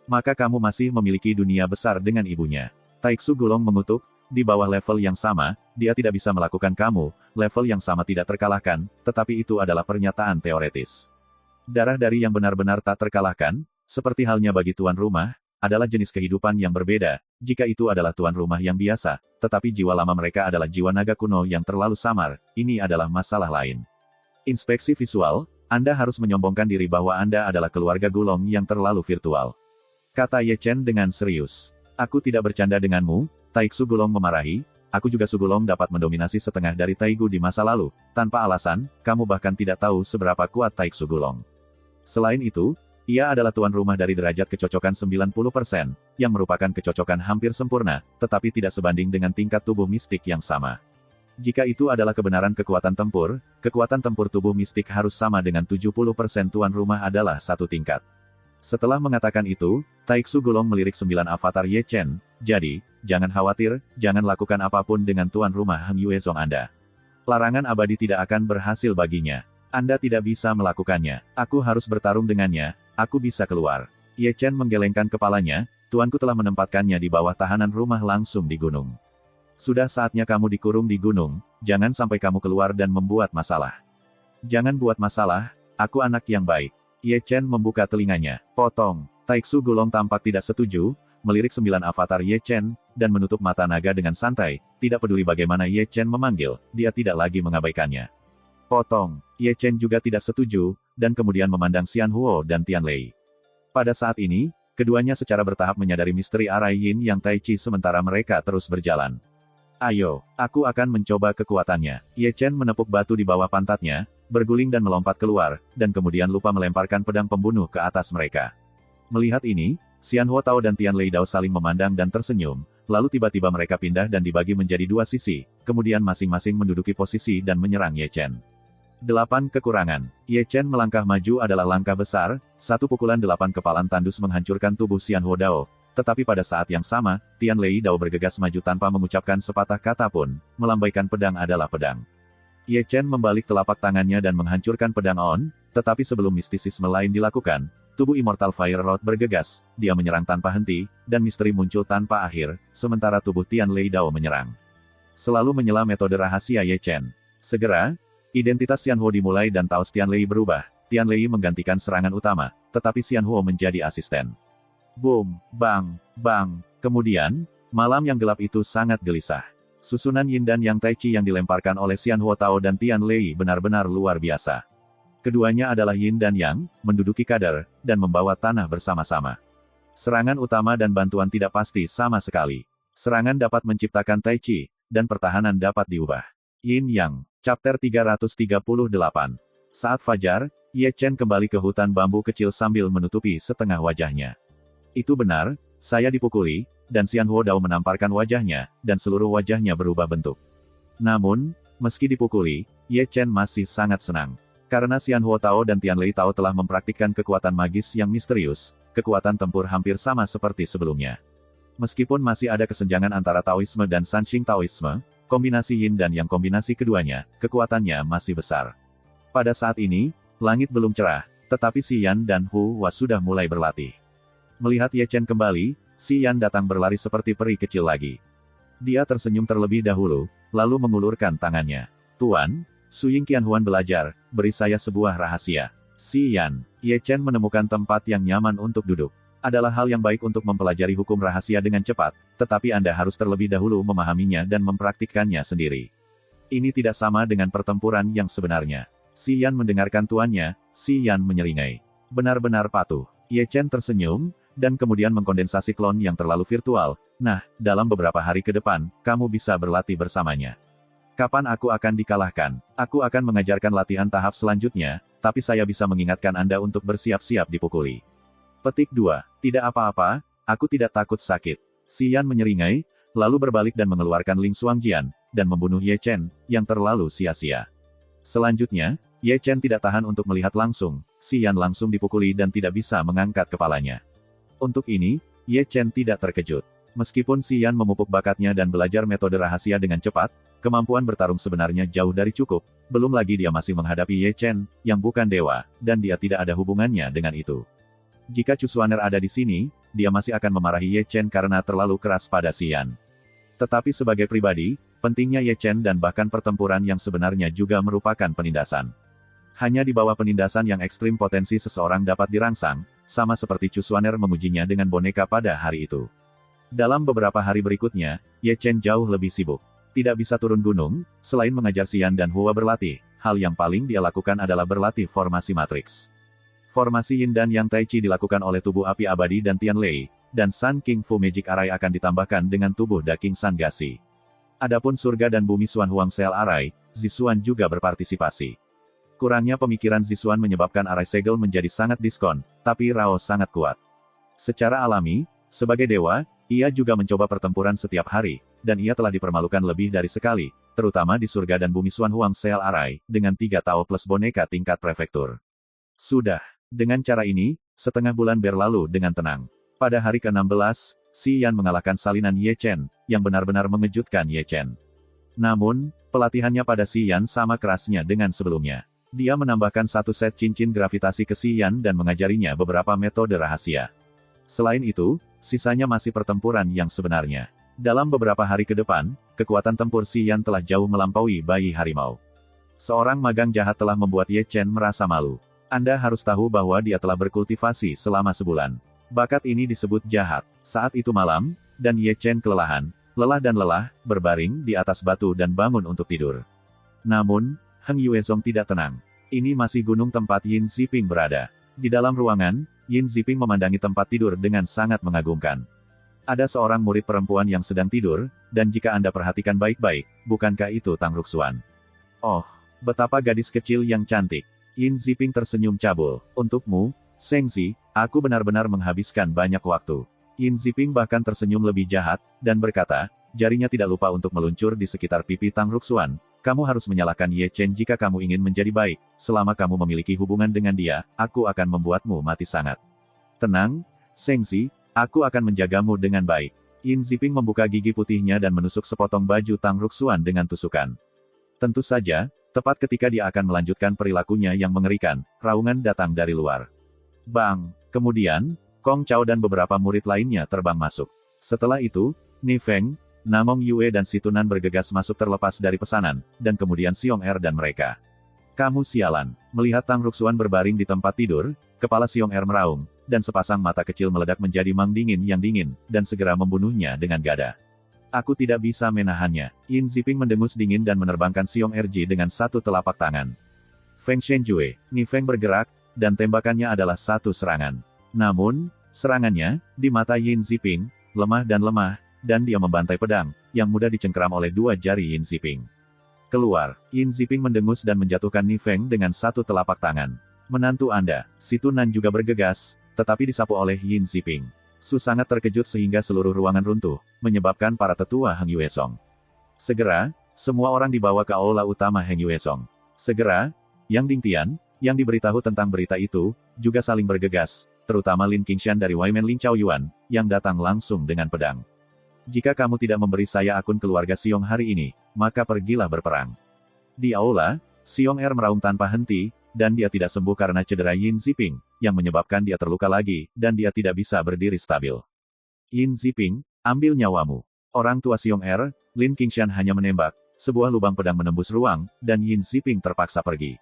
Maka kamu masih memiliki dunia besar dengan ibunya. Taiksu Gulong mengutuk, di bawah level yang sama, dia tidak bisa melakukan kamu, level yang sama tidak terkalahkan, tetapi itu adalah pernyataan teoretis. Darah dari yang benar-benar tak terkalahkan, seperti halnya bagi tuan rumah, adalah jenis kehidupan yang berbeda, jika itu adalah tuan rumah yang biasa, tetapi jiwa lama mereka adalah jiwa naga kuno yang terlalu samar, ini adalah masalah lain. Inspeksi visual, Anda harus menyombongkan diri bahwa Anda adalah keluarga Gulong yang terlalu virtual. Kata Ye Chen dengan serius. Aku tidak bercanda denganmu, Taiksu Gulong memarahi, aku juga Sugulong dapat mendominasi setengah dari Taigu di masa lalu, tanpa alasan, kamu bahkan tidak tahu seberapa kuat Taiksu Gulong. Selain itu, ia adalah tuan rumah dari derajat kecocokan 90%, yang merupakan kecocokan hampir sempurna, tetapi tidak sebanding dengan tingkat tubuh mistik yang sama. Jika itu adalah kebenaran kekuatan tempur tubuh mistik harus sama dengan 70% tuan rumah adalah satu tingkat. Setelah mengatakan itu, Taiksu Gulong melirik 9 avatar Ye Chen, jadi, jangan khawatir, jangan lakukan apapun dengan tuan rumah Heng Yuezong Anda. Larangan abadi tidak akan berhasil baginya. Anda tidak bisa melakukannya. Aku harus bertarung dengannya, aku bisa keluar. Ye Chen menggelengkan kepalanya, tuanku telah menempatkannya di bawah tahanan rumah langsung di gunung. Sudah saatnya kamu dikurung di gunung, jangan sampai kamu keluar dan membuat masalah. Jangan buat masalah, aku anak yang baik. Ye Chen membuka telinganya. Potong. Taiksu Gulong tampak tidak setuju, melirik 9 avatar Ye Chen, dan menutup mata naga dengan santai, tidak peduli bagaimana Ye Chen memanggil, dia tidak lagi mengabaikannya. Potong. Ye Chen juga tidak setuju, dan kemudian memandang Xianhuo dan Tianlei. Pada saat ini, keduanya secara bertahap menyadari misteri arai yin yang Tai Chi sementara mereka terus berjalan. Ayo, aku akan mencoba kekuatannya. Ye Chen menepuk batu di bawah pantatnya, berguling dan melompat keluar, dan kemudian lupa melemparkan pedang pembunuh ke atas mereka. Melihat ini, Xianhuo Tao dan Tianlei Dao saling memandang dan tersenyum, lalu tiba-tiba mereka pindah dan dibagi menjadi 2 sisi, kemudian masing-masing menduduki posisi dan menyerang Ye Chen. 8 kekurangan. Ye Chen melangkah maju adalah langkah besar, satu pukulan 8 kepalan tandus menghancurkan tubuh Xianhuo Dao, tetapi pada saat yang sama, Tianlei Dao bergegas maju tanpa mengucapkan sepatah kata pun, melambaikan pedang adalah pedang. Ye Chen membalik telapak tangannya dan menghancurkan pedang On, tetapi sebelum mistisisme lain dilakukan, tubuh Immortal Fire Rod bergegas, dia menyerang tanpa henti, dan misteri muncul tanpa akhir, sementara tubuh Tianlei Dao menyerang. Selalu menyela metode rahasia Ye Chen. Segera, identitas Xianhuo dimulai dan Taos Tianlei berubah, Tianlei menggantikan serangan utama, tetapi Xianhuo menjadi asisten. Boom, bang, bang, kemudian, malam yang gelap itu sangat gelisah. Susunan Yin dan Yang Tai Chi yang dilemparkan oleh Xianhuo Tao dan Tianlei benar-benar luar biasa. Keduanya adalah Yin dan Yang, menduduki kadar, dan membawa tanah bersama-sama. Serangan utama dan bantuan tidak pasti sama sekali. Serangan dapat menciptakan Tai Chi, dan pertahanan dapat diubah. Yin Yang, Chapter 338. Saat fajar, Ye Chen kembali ke hutan bambu kecil sambil menutupi setengah wajahnya. Itu benar, saya dipukuli, dan Xianhuo Dao menamparkan wajahnya, dan seluruh wajahnya berubah bentuk. Namun, Meski dipukuli, Ye Chen masih sangat senang. Karena Xian Huo Tao dan Tian Lei Tao telah mempraktikkan kekuatan magis yang misterius, kekuatan tempur hampir sama seperti sebelumnya. Meskipun masih ada kesenjangan antara Taoisme dan Sanxing Taoisme, kombinasi Yin dan Yang kombinasi keduanya, kekuatannya masih besar. Pada saat ini, langit belum cerah, tetapi Xi Yan dan Hu Wa sudah mulai berlatih. Melihat Ye Chen kembali, Xi Yan datang berlari seperti peri kecil lagi. Dia tersenyum terlebih dahulu, lalu mengulurkan tangannya. Tuan, Su Ying Qianhuan belajar, beri saya sebuah rahasia. Xi Yan, Ye Chen menemukan tempat yang nyaman untuk duduk. Adalah hal yang baik untuk mempelajari hukum rahasia dengan cepat, tetapi Anda harus terlebih dahulu memahaminya dan mempraktikkannya sendiri. Ini tidak sama dengan pertempuran yang sebenarnya. Xi Yan mendengarkan tuannya, Xi Yan menyeringai. Benar-benar patuh. Ye Chen tersenyum, dan kemudian mengkondensasi klon yang terlalu virtual. Nah, dalam beberapa hari ke depan, kamu bisa berlatih bersamanya. Kapan aku akan dikalahkan? Aku akan mengajarkan latihan tahap selanjutnya, tapi saya bisa mengingatkan Anda untuk bersiap-siap dipukuli. Petik 2. Tidak apa-apa, aku tidak takut sakit. Xi Yan menyeringai, lalu berbalik dan mengeluarkan Ling Xuangjian, dan membunuh Ye Chen, yang terlalu sia-sia. Selanjutnya, Ye Chen tidak tahan untuk melihat langsung, Xi Yan langsung dipukuli dan tidak bisa mengangkat kepalanya. Untuk ini, Ye Chen tidak terkejut. Meskipun Xi Yan memupuk bakatnya dan belajar metode rahasia dengan cepat, kemampuan bertarung sebenarnya jauh dari cukup, belum lagi dia masih menghadapi Ye Chen, yang bukan dewa, dan dia tidak ada hubungannya dengan itu. Jika Chu Xuaner ada di sini, dia masih akan memarahi Ye Chen karena terlalu keras pada Xi Yan. Tetapi sebagai pribadi, pentingnya Ye Chen dan bahkan pertempuran yang sebenarnya juga merupakan penindasan. Hanya di bawah penindasan yang ekstrim potensi seseorang dapat dirangsang, sama seperti Chu Xuaner mengujinya dengan boneka pada hari itu. Dalam beberapa hari berikutnya, Ye Chen jauh lebih sibuk. Tidak bisa turun gunung, selain mengajar Xi Yan dan Hua berlatih, hal yang paling dia lakukan adalah berlatih formasi matriks. Formasi Yin dan Yang Tai Chi dilakukan oleh tubuh api abadi dan Tian Lei, dan Sun King Fu Magic Array akan ditambahkan dengan tubuh Da King San Gasi. Adapun surga dan bumi Xuan Huang Sel Array, Zixuan juga berpartisipasi. Kurangnya pemikiran Zixuan menyebabkan Array Segel menjadi sangat diskon, tapi Rao sangat kuat. Secara alami, sebagai dewa, ia juga mencoba pertempuran setiap hari, dan ia telah dipermalukan lebih dari sekali, terutama di surga dan bumi Xuan Huang Sel Array, dengan 3 Tao plus boneka tingkat prefektur. Sudah. Dengan cara ini, setengah bulan berlalu dengan tenang. Pada hari ke-16, Xi Yan mengalahkan salinan Ye Chen, yang benar-benar mengejutkan Ye Chen. Namun, pelatihannya pada Xi Yan sama kerasnya dengan sebelumnya. Dia menambahkan 1 set cincin gravitasi ke Xi Yan dan mengajarinya beberapa metode rahasia. Selain itu, sisanya masih pertempuran yang sebenarnya. Dalam beberapa hari ke depan, kekuatan tempur Xi Yan telah jauh melampaui bayi harimau. Seorang magang jahat telah membuat Ye Chen merasa malu. Anda harus tahu bahwa dia telah berkultivasi selama sebulan. Bakat ini disebut jahat. Saat itu malam, dan Ye Chen kelelahan, lelah, berbaring di atas batu dan bangun untuk tidur. Namun, Heng Yuezong tidak tenang. Ini masih gunung tempat Yin Ziping berada. Di dalam ruangan, Yin Ziping memandangi tempat tidur dengan sangat mengagumkan. Ada seorang murid perempuan yang sedang tidur, dan jika Anda perhatikan baik-baik, bukankah itu Tang Ruxuan? Oh, betapa gadis kecil yang cantik. Yin Ziping tersenyum cabul. Untukmu, Sengzi, aku benar-benar menghabiskan banyak waktu. Yin Ziping bahkan tersenyum lebih jahat, dan berkata, jarinya tidak lupa untuk meluncur di sekitar pipi Tang Ruxuan. Kamu harus menyalahkan Ye Chen jika kamu ingin menjadi baik. Selama kamu memiliki hubungan dengan dia, aku akan membuatmu mati sangat. Tenang, Sengzi, aku akan menjagamu dengan baik. Yin Ziping membuka gigi putihnya dan menusuk sepotong baju Tang Ruxuan dengan tusukan. Tentu saja, tepat ketika dia akan melanjutkan perilakunya yang mengerikan, raungan datang dari luar. Bang! Kemudian, Kong Chao dan beberapa murid lainnya terbang masuk. Setelah itu, Ni Feng, Namong Yue dan Situnan bergegas masuk terlepas dari pesanan, dan kemudian Xiong Er dan mereka. Kamu sialan. Melihat Tang Ruxuan berbaring di tempat tidur, kepala Xiong Er meraung, dan sepasang mata kecil meledak menjadi mang dingin yang dingin, dan segera membunuhnya dengan gada. Aku tidak bisa menahannya. Yin Ziping mendengus dingin dan menerbangkan Xiong Erji dengan 1 telapak tangan. Feng Shenjue, Ni Feng bergerak, dan tembakannya adalah 1 serangan. Namun, serangannya, di mata Yin Ziping, lemah, dan dia membantai pedang, yang mudah dicengkeram oleh 2 jari Yin Ziping. Keluar, Yin Ziping mendengus dan menjatuhkan Ni Feng dengan 1 telapak tangan. Menantu Anda, Situnan juga bergegas, tetapi disapu oleh Yin Ziping. Su sangat terkejut sehingga seluruh ruangan runtuh, menyebabkan para tetua Heng Yuezong. Segera, semua orang dibawa ke aula utama Heng Yuesong. Segera, Yang Dingtian, yang diberitahu tentang berita itu, juga saling bergegas, terutama Lin Qingshan dari Waimen Ling Chaoyuan, yang datang langsung dengan pedang. Jika kamu tidak memberi saya akun keluarga Xiong hari ini, maka pergilah berperang. Di aula, Xiong Er meraung tanpa henti, dan dia tidak sembuh karena cedera Yin Ziping, yang menyebabkan dia terluka lagi, dan dia tidak bisa berdiri stabil. Yin Ziping, ambil nyawamu. Orang tua Xiong Er, Lin Qingshan hanya menembak, sebuah lubang pedang menembus ruang, dan Yin Ziping terpaksa pergi.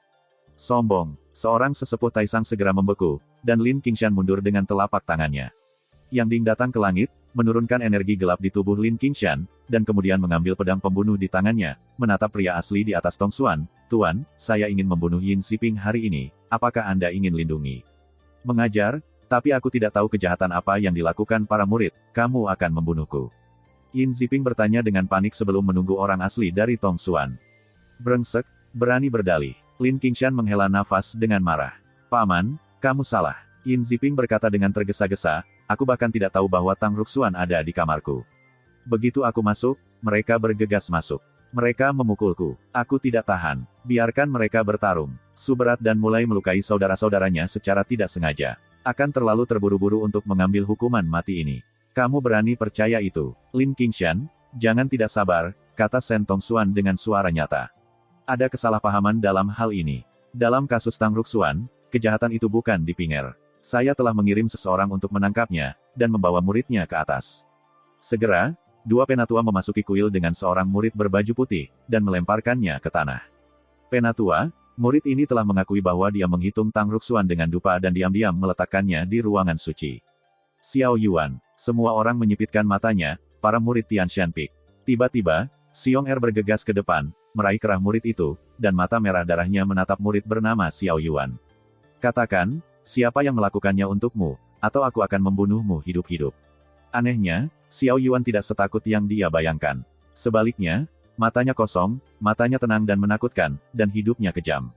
Sombong, seorang sesepuh Taisang segera membeku, dan Lin Qingshan mundur dengan telapak tangannya. Yang Ding datang ke langit, menurunkan energi gelap di tubuh Lin Qingshan, dan kemudian mengambil pedang pembunuh di tangannya, menatap pria asli di atas Tongsuan. Tuan, saya ingin membunuh Yin Ziping hari ini, apakah Anda ingin lindungi? Mengajar, tapi aku tidak tahu kejahatan apa yang dilakukan para murid, kamu akan membunuhku. Yin Ziping bertanya dengan panik sebelum menunggu orang asli dari Tongsuan. Brengsek, berani berdalih. Lin Qingshan menghela nafas dengan marah. Paman, kamu salah. Yin Ziping berkata dengan tergesa-gesa, aku bahkan tidak tahu bahwa Tang Ruxuan ada di kamarku. Begitu aku masuk, mereka bergegas masuk. Mereka memukulku. Aku tidak tahan. Biarkan mereka bertarung. Su berat dan mulai melukai saudara-saudaranya secara tidak sengaja. Akan terlalu terburu-buru untuk mengambil hukuman mati ini. Kamu berani percaya itu? Lin Qingshan, jangan tidak sabar, kata Shen Tongsuan dengan suara nyata. Ada kesalahpahaman dalam hal ini. Dalam kasus Tang Ruxuan, kejahatan itu bukan di Pinger. Saya telah mengirim seseorang untuk menangkapnya, dan membawa muridnya ke atas. Segera, dua penatua memasuki kuil dengan seorang murid berbaju putih, dan melemparkannya ke tanah. Penatua, murid ini telah mengakui bahwa dia menghitung Tang Ruxuan dengan dupa dan diam-diam meletakkannya di ruangan suci. Xiao Yuan, semua orang menyipitkan matanya, para murid Tian Shan Peak. Tiba-tiba, Xiong Er bergegas ke depan, meraih kerah murid itu, dan mata merah darahnya menatap murid bernama Xiao Yuan. Katakan, siapa yang melakukannya untukmu, atau aku akan membunuhmu hidup-hidup. Anehnya, Xiao Yuan tidak setakut yang dia bayangkan. Sebaliknya, matanya kosong, matanya tenang dan menakutkan, dan hidupnya kejam.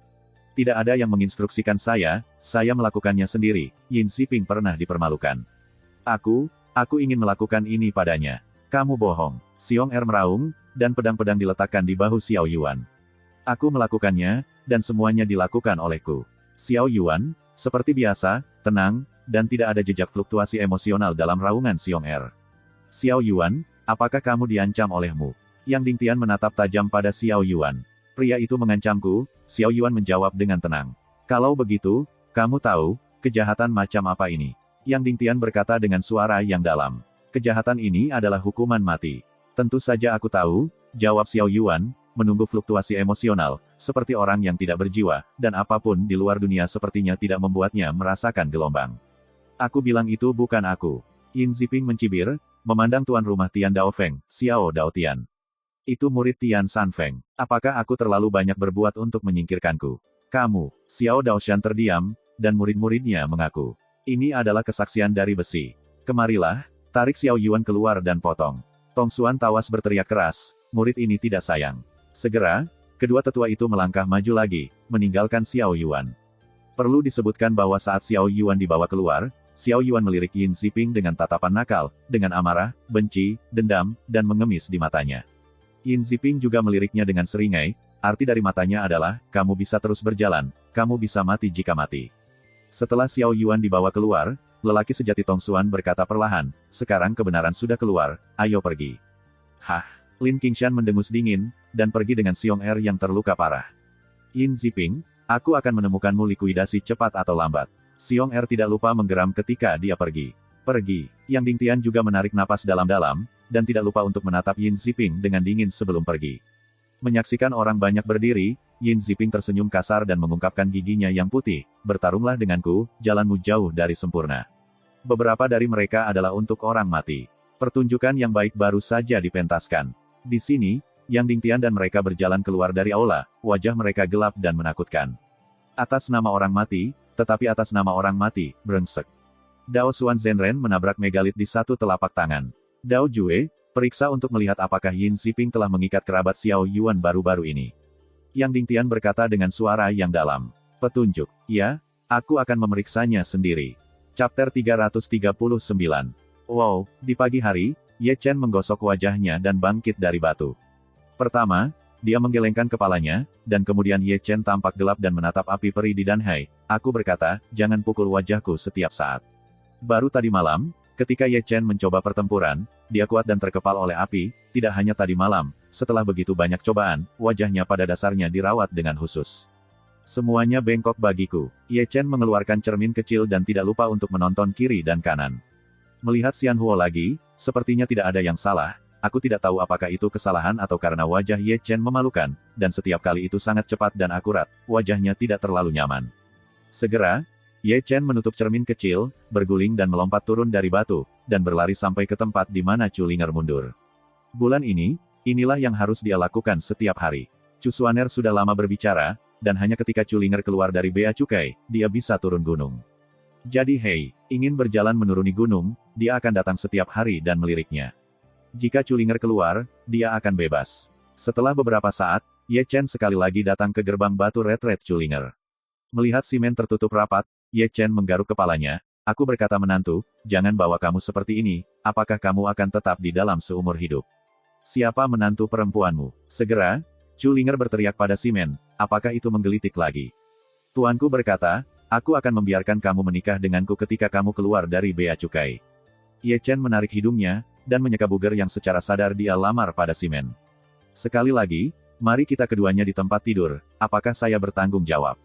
Tidak ada yang menginstruksikan saya melakukannya sendiri, Yin Ziping pernah dipermalukan. Aku ingin melakukan ini padanya. Kamu bohong. Xiong Er meraung, dan pedang-pedang diletakkan di bahu Xiao Yuan. Aku melakukannya, dan semuanya dilakukan olehku. Xiao Yuan, seperti biasa, tenang, dan tidak ada jejak fluktuasi emosional dalam raungan Xiong Er. Xiao Yuan, apakah kamu diancam olehmu? Yang Dingtian menatap tajam pada Xiao Yuan. Pria itu mengancamku, Xiao Yuan menjawab dengan tenang. Kalau begitu, kamu tahu, kejahatan macam apa ini? Yang Dingtian berkata dengan suara yang dalam. Kejahatan ini adalah hukuman mati. Tentu saja aku tahu, jawab Xiao Yuan, menunggu fluktuasi emosional, seperti orang yang tidak berjiwa, dan apapun di luar dunia sepertinya tidak membuatnya merasakan gelombang. Aku bilang itu bukan aku. Yin Ziping mencibir, memandang tuan rumah Tian Daofeng, Xiao Daotian. Itu murid Tian Sanfeng. Apakah aku terlalu banyak berbuat untuk menyingkirkanku? Kamu, Xiao Daoshan terdiam, dan murid-muridnya mengaku. Ini adalah kesaksian dari besi. Kemarilah, tarik Xiao Yuan keluar dan potong. Tongsuan tawas berteriak keras, murid ini tidak sayang. Segera, kedua tetua itu melangkah maju lagi, meninggalkan Xiao Yuan. Perlu disebutkan bahwa saat Xiao Yuan dibawa keluar, Xiao Yuan melirik Yin Ziping dengan tatapan nakal, dengan amarah, benci, dendam, dan mengemis di matanya. Yin Ziping juga meliriknya dengan seringai, arti dari matanya adalah, kamu bisa terus berjalan, kamu bisa mati jika mati. Setelah Xiao Yuan dibawa keluar, lelaki sejati Tongsuan berkata perlahan, sekarang kebenaran sudah keluar, ayo pergi. Hah, Lin Qingshan mendengus dingin, dan pergi dengan Xiong Er yang terluka parah. Yin Ziping, aku akan menemukanmu likuidasi cepat atau lambat. Xiong Er tidak lupa menggeram ketika dia pergi. Pergi. Yang Dingtian juga menarik napas dalam-dalam, dan tidak lupa untuk menatap Yin Ziping dengan dingin sebelum pergi. Menyaksikan orang banyak berdiri, Yin Ziping tersenyum kasar dan mengungkapkan giginya yang putih, bertarunglah denganku, jalanmu jauh dari sempurna. Beberapa dari mereka adalah untuk orang mati. Pertunjukan yang baik baru saja dipentaskan. Di sini, Yang Dingtian dan mereka berjalan keluar dari aula, wajah mereka gelap dan menakutkan. Atas nama orang mati, tetapi atas nama orang mati, brengsek. Dao Xuan Zhenren menabrak megalit di satu telapak tangan. Dao Jue, periksa untuk melihat apakah Yin Ziping telah mengikat kerabat Xiao Yuan baru-baru ini. Yang Dingtian berkata dengan suara yang dalam. Petunjuk. Ya, aku akan memeriksanya sendiri. Chapter 339. Wow, di pagi hari, Ye Chen menggosok wajahnya dan bangkit dari batu. Pertama, Dia menggelengkan kepalanya, dan kemudian Ye Chen tampak gelap dan menatap api peri di Danhai. Aku berkata, jangan pukul wajahku setiap saat. Baru tadi malam, ketika Ye Chen mencoba pertempuran, dia kuat dan terkepal oleh api, tidak hanya tadi malam, setelah begitu banyak cobaan, wajahnya pada dasarnya dirawat dengan khusus. Semuanya bengkok bagiku. Ye Chen mengeluarkan cermin kecil dan tidak lupa untuk menonton kiri dan kanan. Melihat Xian Huo lagi, sepertinya tidak ada yang salah. Aku tidak tahu apakah itu kesalahan atau karena wajah Ye Chen memalukan, dan setiap kali itu sangat cepat dan akurat, wajahnya tidak terlalu nyaman. Segera, Ye Chen menutup cermin kecil, berguling dan melompat turun dari batu, dan berlari sampai ke tempat di mana Chu Linger mundur. Bulan ini, inilah yang harus dia lakukan setiap hari. Chu Xuaner sudah lama berbicara, dan hanya ketika Chu Linger keluar dari Bea Cukai, dia bisa turun gunung. Jadi Hei, ingin berjalan menuruni gunung, dia akan datang setiap hari dan meliriknya. Jika Chu Linger keluar, dia akan bebas. Setelah beberapa saat, Ye Chen sekali lagi datang ke gerbang batu retret Chu Linger. Melihat simen tertutup rapat, Ye Chen menggaruk kepalanya. Aku berkata menantu, jangan bawa kamu seperti ini, apakah kamu akan tetap di dalam seumur hidup? Siapa menantu perempuanmu? Segera, Chu Linger berteriak pada simen, apakah itu menggelitik lagi? Tuanku berkata, aku akan membiarkan kamu menikah denganku ketika kamu keluar dari Bea Cukai. Ye Chen menarik hidungnya, dan menyeka buger yang secara sadar dia lamar pada simen. Sekali lagi, mari kita keduanya di tempat tidur, apakah saya bertanggung jawab?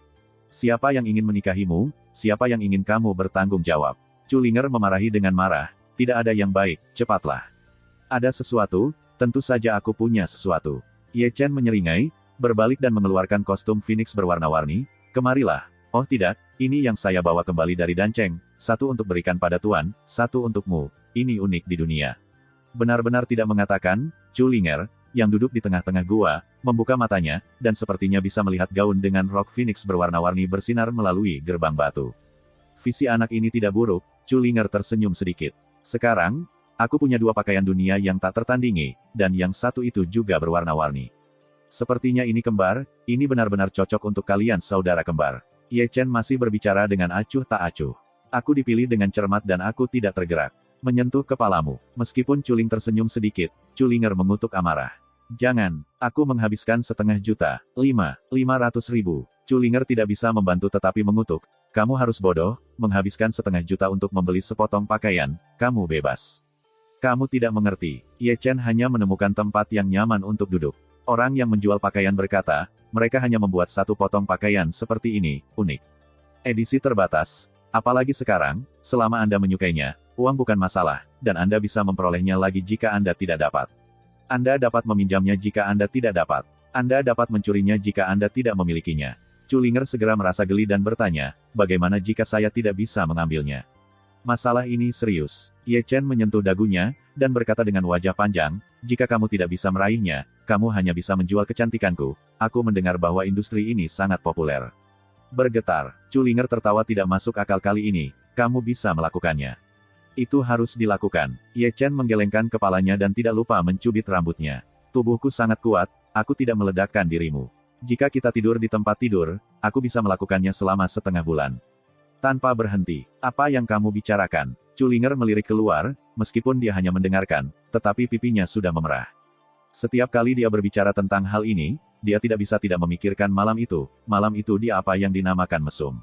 Siapa yang ingin menikahimu, siapa yang ingin kamu bertanggung jawab? Chu Linger memarahi dengan marah, tidak ada yang baik, cepatlah. Ada sesuatu, tentu saja aku punya sesuatu. Ye Chen menyeringai, berbalik dan mengeluarkan kostum Phoenix berwarna-warni, kemarilah. Oh tidak, ini yang saya bawa kembali dari Dancheng, satu untuk berikan pada tuan, satu untukmu, ini unik di dunia. Benar-benar tidak mengatakan, Chu Linger, yang duduk di tengah-tengah gua, membuka matanya, dan sepertinya bisa melihat gaun dengan rok Phoenix berwarna-warni bersinar melalui gerbang batu. Visi anak ini tidak buruk, Chu Linger tersenyum sedikit. Sekarang, aku punya dua pakaian dunia yang tak tertandingi, dan yang satu itu juga berwarna-warni. Sepertinya ini kembar, ini benar-benar cocok untuk kalian saudara kembar. Ye Chen masih berbicara dengan acuh tak acuh. Aku dipilih dengan cermat dan aku tidak tergerak. Menyentuh kepalamu. Meskipun Chu Ling tersenyum sedikit, Chu Linger mengutuk amarah. Jangan, aku menghabiskan 500 juta, 500.000. Chu Linger tidak bisa membantu tetapi mengutuk. Kamu harus bodoh, menghabiskan 500 juta untuk membeli sepotong pakaian, kamu bebas. Kamu tidak mengerti. Ye Chen hanya menemukan tempat yang nyaman untuk duduk. Orang yang menjual pakaian berkata, mereka hanya membuat satu potong pakaian seperti ini, unik. Edisi terbatas. Apalagi sekarang, selama Anda menyukainya, uang bukan masalah, dan Anda bisa memperolehnya lagi jika Anda tidak dapat. Anda dapat meminjamnya jika Anda tidak dapat. Anda dapat mencurinya jika Anda tidak memilikinya. Chu Linger segera merasa geli dan bertanya, bagaimana jika saya tidak bisa mengambilnya? Masalah ini serius. Ye Chen menyentuh dagunya, dan berkata dengan wajah panjang, jika kamu tidak bisa meraihnya, kamu hanya bisa menjual kecantikanku. Aku mendengar bahwa industri ini sangat populer. Bergetar, Chu Linger tertawa tidak masuk akal kali ini, kamu bisa melakukannya. Itu harus dilakukan. Ye Chen menggelengkan kepalanya dan tidak lupa mencubit rambutnya. Tubuhku sangat kuat, aku tidak meledakkan dirimu. Jika kita tidur di tempat tidur, aku bisa melakukannya selama setengah bulan. Tanpa berhenti, apa yang kamu bicarakan? Chu Linger melirik keluar, meskipun dia hanya mendengarkan, tetapi pipinya sudah memerah. Setiap kali dia berbicara tentang hal ini, dia tidak bisa tidak memikirkan malam itu dia apa yang dinamakan mesum.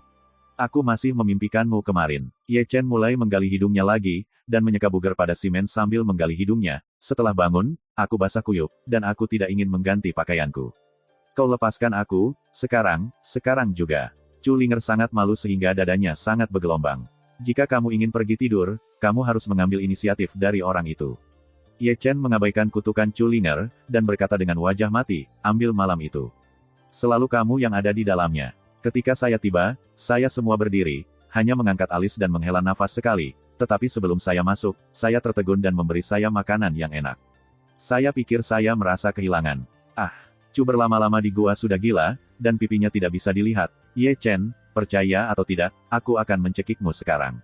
Aku masih memimpikanmu kemarin. Ye Chen mulai menggali hidungnya lagi, dan menyeka buger pada simen sambil menggali hidungnya. Setelah bangun, aku basah kuyup, dan aku tidak ingin mengganti pakaianku. Kau lepaskan aku, sekarang juga. Chu Linger sangat malu sehingga dadanya sangat bergelombang. Jika kamu ingin pergi tidur, kamu harus mengambil inisiatif dari orang itu. Ye Chen mengabaikan kutukan Chu Linger, dan berkata dengan wajah mati, ambil malam itu. Selalu kamu yang ada di dalamnya. Ketika saya tiba, saya semua berdiri, hanya mengangkat alis dan menghela nafas sekali, tetapi sebelum saya masuk, saya tertegun dan memberi saya makanan yang enak. Saya pikir saya merasa kehilangan. Chu berlama-lama di gua sudah gila, dan pipinya tidak bisa dilihat. Ye Chen, percaya atau tidak, aku akan mencekikmu sekarang.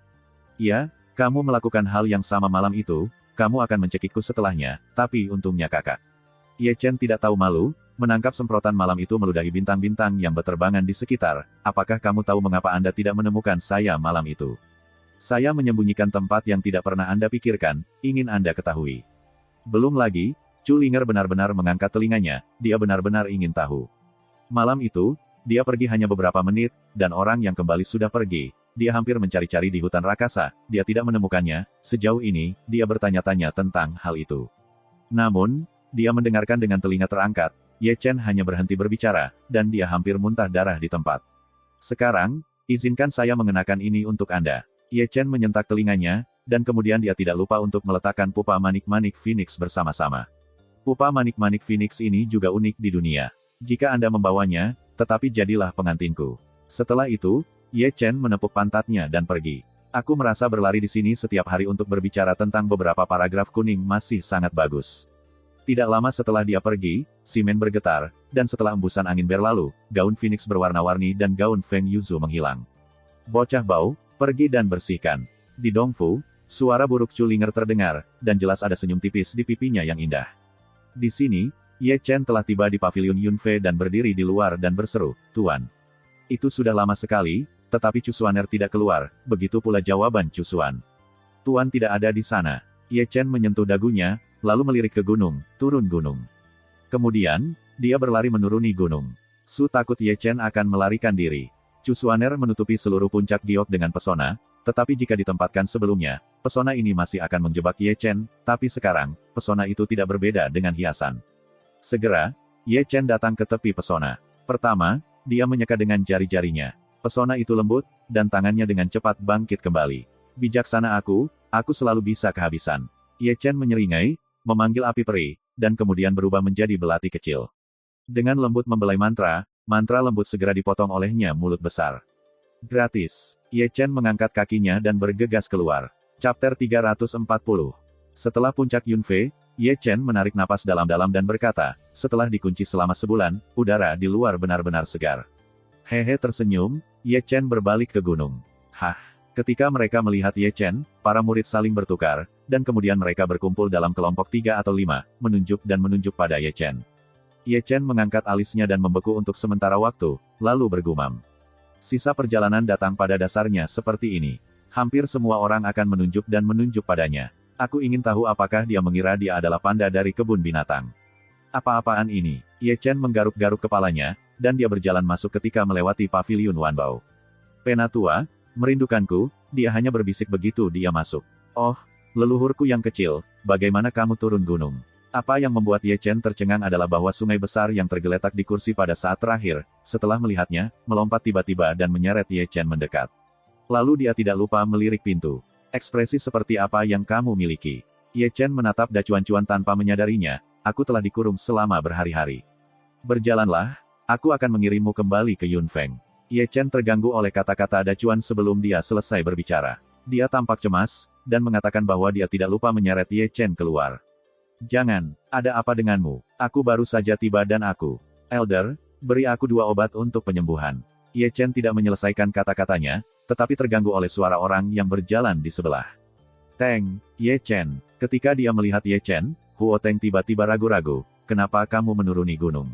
Ya, kamu melakukan hal yang sama malam itu, kamu akan mencekikku setelahnya, tapi untungnya kakak. Ye Chen tidak tahu malu, menangkap semprotan malam itu meludahi bintang-bintang yang berterbangan di sekitar. Apakah kamu tahu mengapa Anda tidak menemukan saya malam itu? Saya menyembunyikan tempat yang tidak pernah Anda pikirkan, ingin Anda ketahui. Belum lagi, Chu Linger benar-benar mengangkat telinganya, dia benar-benar ingin tahu. Malam itu, dia pergi hanya beberapa menit, dan orang yang kembali sudah pergi. Dia hampir mencari-cari di hutan rakasa, dia tidak menemukannya. Sejauh ini, dia bertanya-tanya tentang hal itu. Namun, dia mendengarkan dengan telinga terangkat. Ye Chen hanya berhenti berbicara, dan dia hampir muntah darah di tempat. Sekarang, izinkan saya mengenakan ini untuk Anda. Ye Chen menyentak telinganya, dan kemudian dia tidak lupa untuk meletakkan pupa manik-manik Phoenix bersama-sama. Pupa manik-manik Phoenix ini juga unik di dunia. Jika Anda membawanya, tetapi jadilah pengantinku. Setelah itu, Ye Chen menepuk pantatnya dan pergi. Aku merasa berlari di sini setiap hari untuk berbicara tentang beberapa paragraf kuning masih sangat bagus. Tidak lama setelah dia pergi, simen bergetar, dan setelah embusan angin berlalu, gaun Phoenix berwarna-warni dan gaun Feng Yuzu menghilang. Bocah bau, pergi dan bersihkan. Di Dongfu, suara buruk Chu Linger terdengar, dan jelas ada senyum tipis di pipinya yang indah. Di sini, Ye Chen telah tiba di pavilion Yunfei dan berdiri di luar dan berseru, "Tuan." Itu sudah lama sekali, tetapi Chu Xuaner tidak keluar, begitu pula jawaban Chu Xuan. "Tuan tidak ada di sana." Ye Chen menyentuh dagunya, lalu melirik ke gunung, turun gunung. Kemudian, dia berlari menuruni gunung. Su takut Ye Chen akan melarikan diri. Chu Xuaner menutupi seluruh puncak giok dengan pesona, tetapi jika ditempatkan sebelumnya, pesona ini masih akan menjebak Ye Chen, tapi sekarang, pesona itu tidak berbeda dengan hiasan. Segera, Ye Chen datang ke tepi pesona. Pertama, dia menyeka dengan jari-jarinya. Pesona itu lembut, dan tangannya dengan cepat bangkit kembali. "Bijaksana aku selalu bisa kehabisan." Ye Chen menyeringai, memanggil api peri, dan kemudian berubah menjadi belati kecil. Dengan lembut membelai mantra, mantra lembut segera dipotong olehnya mulut besar. Gratis. Ye Chen mengangkat kakinya dan bergegas keluar. Chapter 340. Setelah puncak Yunfei, Ye Chen menarik napas dalam-dalam dan berkata, "Setelah dikunci selama sebulan, udara di luar benar-benar segar." Hehe tersenyum, Ye Chen berbalik ke gunung. Hah. Ketika mereka melihat Ye Chen, para murid saling bertukar, dan kemudian mereka berkumpul dalam kelompok 3 atau 5, menunjuk pada Ye Chen. Ye Chen mengangkat alisnya dan membeku untuk sementara waktu, lalu bergumam. Sisa perjalanan datang pada dasarnya seperti ini. Hampir semua orang akan menunjuk padanya. Aku ingin tahu apakah dia mengira dia adalah panda dari kebun binatang. Apa-apaan ini? Ye Chen menggaruk-garuk kepalanya, dan dia berjalan masuk ketika melewati pavilion Wanbao. "Penatua, merindukanku," dia hanya berbisik begitu dia masuk. "Oh, leluhurku yang kecil, bagaimana kamu turun gunung?" Apa yang membuat Ye Chen tercengang adalah bahwa sungai besar yang tergeletak di kursi pada saat terakhir, setelah melihatnya, melompat tiba-tiba dan menyeret Ye Chen mendekat. Lalu dia tidak lupa melirik pintu. "Ekspresi seperti apa yang kamu miliki?" Ye Chen menatap Dacuan-cuan tanpa menyadarinya. "Aku telah dikurung selama berhari-hari. Berjalanlah, aku akan mengirimmu kembali ke Yunfeng." Ye Chen terganggu oleh kata-kata Dacuan sebelum dia selesai berbicara. Dia tampak cemas, dan mengatakan bahwa dia tidak lupa menyeret Ye Chen keluar. "Jangan, ada apa denganmu? Aku baru saja tiba dan aku..." "Elder, beri aku 2 obat untuk penyembuhan." Ye Chen tidak menyelesaikan kata-katanya, tetapi terganggu oleh suara orang yang berjalan di sebelah. "Teng, Ye Chen." Ketika dia melihat Ye Chen, Huo Teng tiba-tiba ragu-ragu. "Kenapa kamu menuruni gunung?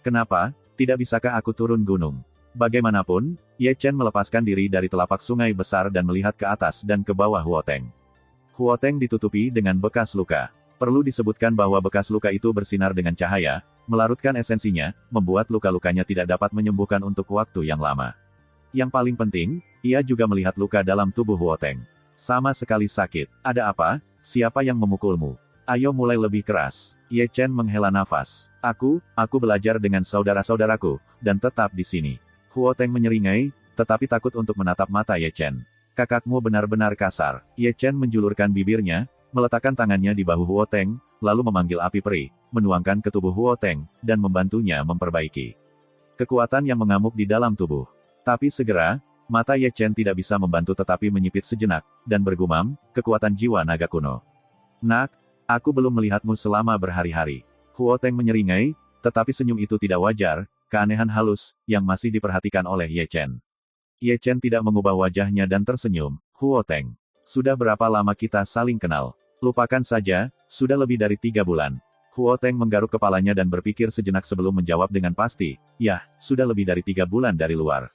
Kenapa, tidak bisakah aku turun gunung?" Bagaimanapun, Ye Chen melepaskan diri dari telapak sungai besar dan melihat ke atas dan ke bawah Huo Teng. Huo Teng ditutupi dengan bekas luka. Perlu disebutkan bahwa bekas luka itu bersinar dengan cahaya, melarutkan esensinya, membuat luka-lukanya tidak dapat menyembuhkan untuk waktu yang lama. Yang paling penting, ia juga melihat luka dalam tubuh Huo Teng. Sama sekali sakit. "Ada apa? Siapa yang memukulmu? Ayo mulai lebih keras." Ye Chen menghela nafas. Aku belajar dengan saudara-saudaraku, dan tetap di sini." Huo Teng menyeringai, tetapi takut untuk menatap mata Ye Chen. "Kakakmu benar-benar kasar." Ye Chen menjulurkan bibirnya, meletakkan tangannya di bahu Huo Teng, lalu memanggil api peri, menuangkan ke tubuh Huo Teng, dan membantunya memperbaiki kekuatan yang mengamuk di dalam tubuh. Tapi segera, mata Ye Chen tidak bisa membantu tetapi menyipit sejenak, dan bergumam, "Kekuatan jiwa naga kuno. Nak, aku belum melihatmu selama berhari-hari." Huo Teng menyeringai, tetapi senyum itu tidak wajar, keanehan halus, yang masih diperhatikan oleh Ye Chen. Ye Chen tidak mengubah wajahnya dan tersenyum. "Huo Teng, sudah berapa lama kita saling kenal?" "Lupakan saja, sudah lebih dari 3 bulan. Huo Teng menggaruk kepalanya dan berpikir sejenak sebelum menjawab dengan pasti, "Yah, sudah lebih dari 3 bulan dari luar.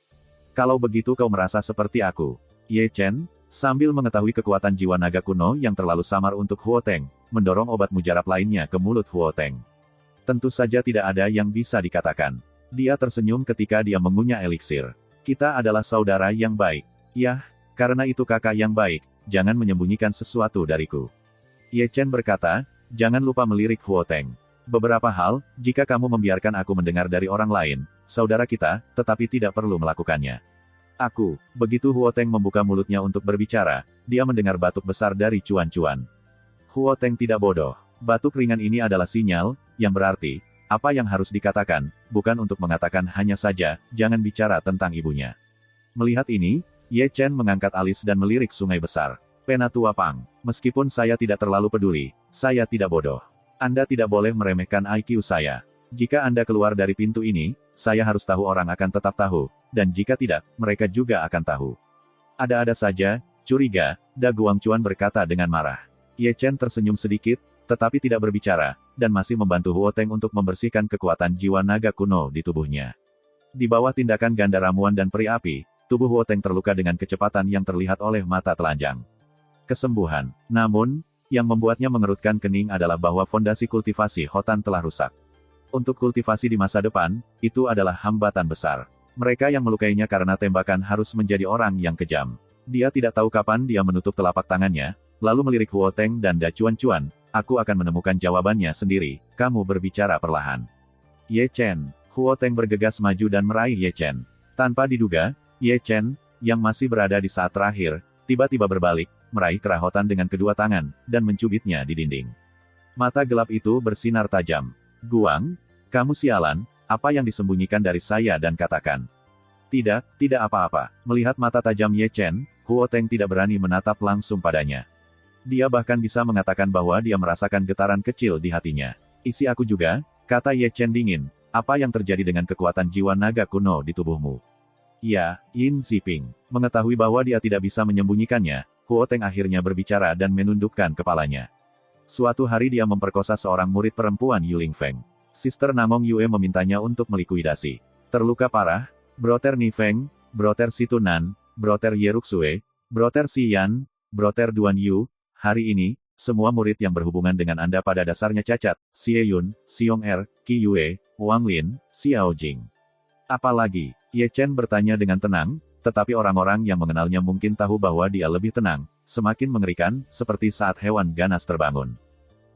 Kalau begitu kau merasa seperti aku." Ye Chen, sambil mengetahui kekuatan jiwa naga kuno yang terlalu samar untuk Huo Teng, mendorong obat mujarab lainnya ke mulut Huoteng. Tentu saja tidak ada yang bisa dikatakan. Dia tersenyum ketika dia mengunyah eliksir. Kita adalah saudara yang baik. Yah, karena itu kakak yang baik, jangan menyembunyikan sesuatu dariku. Ye Chen berkata, jangan lupa melirik Huoteng. Beberapa hal, jika kamu membiarkan aku mendengar dari orang lain, saudara kita, tetapi tidak perlu melakukannya. Begitu Huoteng membuka mulutnya untuk berbicara, dia mendengar batuk besar dari cuan-cuan. Huoteng tidak bodoh. Batuk ringan ini adalah sinyal, yang berarti, apa yang harus dikatakan, bukan untuk mengatakan hanya saja, jangan bicara tentang ibunya. Melihat ini, Ye Chen mengangkat alis dan melirik sungai besar. Penatua Pang, meskipun saya tidak terlalu peduli, saya tidak bodoh. Anda tidak boleh meremehkan IQ saya. Jika Anda keluar dari pintu ini, saya harus tahu orang akan tetap tahu, dan jika tidak, mereka juga akan tahu. Ada-ada saja, curiga, Da Guangquan berkata dengan marah. Ye Chen tersenyum sedikit, tetapi tidak berbicara, dan masih membantu Huoteng untuk membersihkan kekuatan jiwa naga kuno di tubuhnya. Di bawah tindakan ganda ramuan dan peri api, tubuh Huoteng terluka dengan kecepatan yang terlihat oleh mata telanjang. Kesembuhan. Namun, yang membuatnya mengerutkan kening adalah bahwa fondasi kultivasi Hotan telah rusak. Untuk kultivasi di masa depan, itu adalah hambatan besar. Mereka yang melukainya karena tembakan harus menjadi orang yang kejam. Dia tidak tahu kapan dia menutup telapak tangannya, lalu melirik Huoteng dan Da Cuan-Cuan, aku akan menemukan jawabannya sendiri, kamu berbicara perlahan. Ye Chen. Huoteng bergegas maju dan meraih Ye Chen. Tanpa diduga, Ye Chen, yang masih berada di saat terakhir, tiba-tiba berbalik, meraih kerah Hotan dengan kedua tangan, dan mencubitnya di dinding. Mata gelap itu bersinar tajam. Guang, kamu sialan, apa yang disembunyikan dari saya dan katakan. Tidak apa-apa. Melihat mata tajam Ye Chen, Huoteng tidak berani menatap langsung padanya. Dia bahkan bisa mengatakan bahwa dia merasakan getaran kecil di hatinya. Isi aku juga, kata Ye Chen dingin, apa yang terjadi dengan kekuatan jiwa naga kuno di tubuhmu? Ya, Yin Ziping. Mengetahui bahwa dia tidak bisa menyembunyikannya, Huoteng akhirnya berbicara dan menundukkan kepalanya. Suatu hari dia memperkosa seorang murid perempuan Yuling Feng. Sister Namong Yue memintanya untuk melikuidasi. Terluka parah, Broter Ni Feng, Broter Situnan, Broter Yeruxue, Broter Si Yan, Broter Duan Yu, hari ini, semua murid yang berhubungan dengan Anda pada dasarnya cacat, Xie Yun, Xiong Er, Qi Yue, Wang Lin, Xiao Jing. Apalagi, Ye Chen bertanya dengan tenang, tetapi orang-orang yang mengenalnya mungkin tahu bahwa dia lebih tenang, semakin mengerikan, seperti saat hewan ganas terbangun.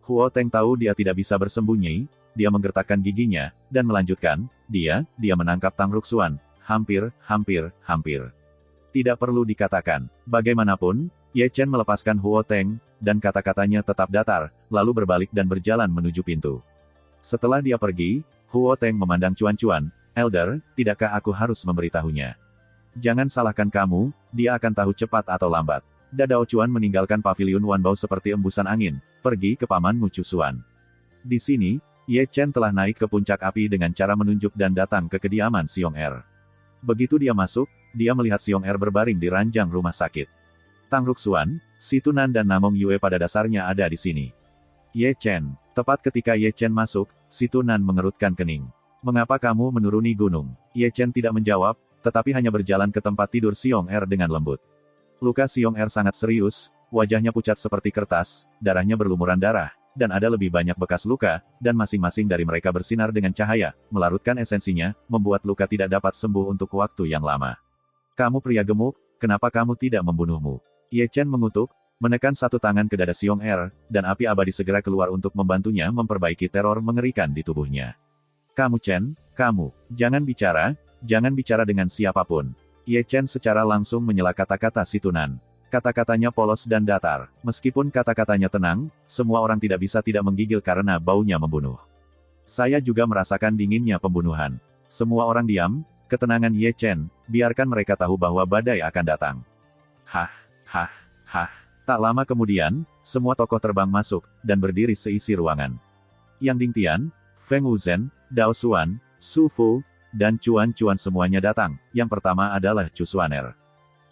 Huoteng tahu dia tidak bisa bersembunyi, dia menggertakkan giginya, dan melanjutkan, dia menangkap Tang Ruxuan, hampir. Tidak perlu dikatakan, bagaimanapun, Ye Chen melepaskan Huoteng, dan kata-katanya tetap datar, lalu berbalik dan berjalan menuju pintu. Setelah dia pergi, Huoteng memandang Cuan-Cuan, Elder, tidakkah aku harus memberitahunya? Jangan salahkan kamu, dia akan tahu cepat atau lambat. Dadao Cuan meninggalkan paviliun Wanbao seperti embusan angin, pergi ke pamanmu Cusuan. Di sini, Ye Chen telah naik ke puncak api dengan cara menunjuk dan datang ke kediaman Xiong Er. Begitu dia masuk, dia melihat Xiong Er berbaring di ranjang rumah sakit. Tang Ruxuan, Situnan dan Namong Yue pada dasarnya ada di sini. Ye Chen. Tepat ketika Ye Chen masuk, Situnan mengerutkan kening. Mengapa kamu menuruni gunung? Ye Chen tidak menjawab, tetapi hanya berjalan ke tempat tidur Xiong Er dengan lembut. Luka Xiong Er sangat serius, wajahnya pucat seperti kertas, darahnya berlumuran darah, dan ada lebih banyak bekas luka, dan masing-masing dari mereka bersinar dengan cahaya, melarutkan esensinya, membuat luka tidak dapat sembuh untuk waktu yang lama. Kamu pria gemuk, kenapa kamu tidak membunuhmu? Ye Chen mengutuk, menekan satu tangan ke dada Xiong Er, dan api abadi segera keluar untuk membantunya memperbaiki teror mengerikan di tubuhnya. Kamu Chen, kamu, jangan bicara dengan siapapun. Ye Chen secara langsung menyela kata-kata Situnan. Kata-katanya polos dan datar. Meskipun kata-katanya tenang, semua orang tidak bisa tidak menggigil karena baunya membunuh. Saya juga merasakan dinginnya pembunuhan. Semua orang diam, ketenangan Ye Chen, biarkan mereka tahu bahwa badai akan datang. Hah. Tak lama kemudian, semua tokoh terbang masuk, dan berdiri seisi ruangan. Yang Ding Tian, Feng Wuzhen, Dao Xuan, Su Fu, dan Cuan-Cuan semuanya datang. Yang pertama adalah Cusuaner.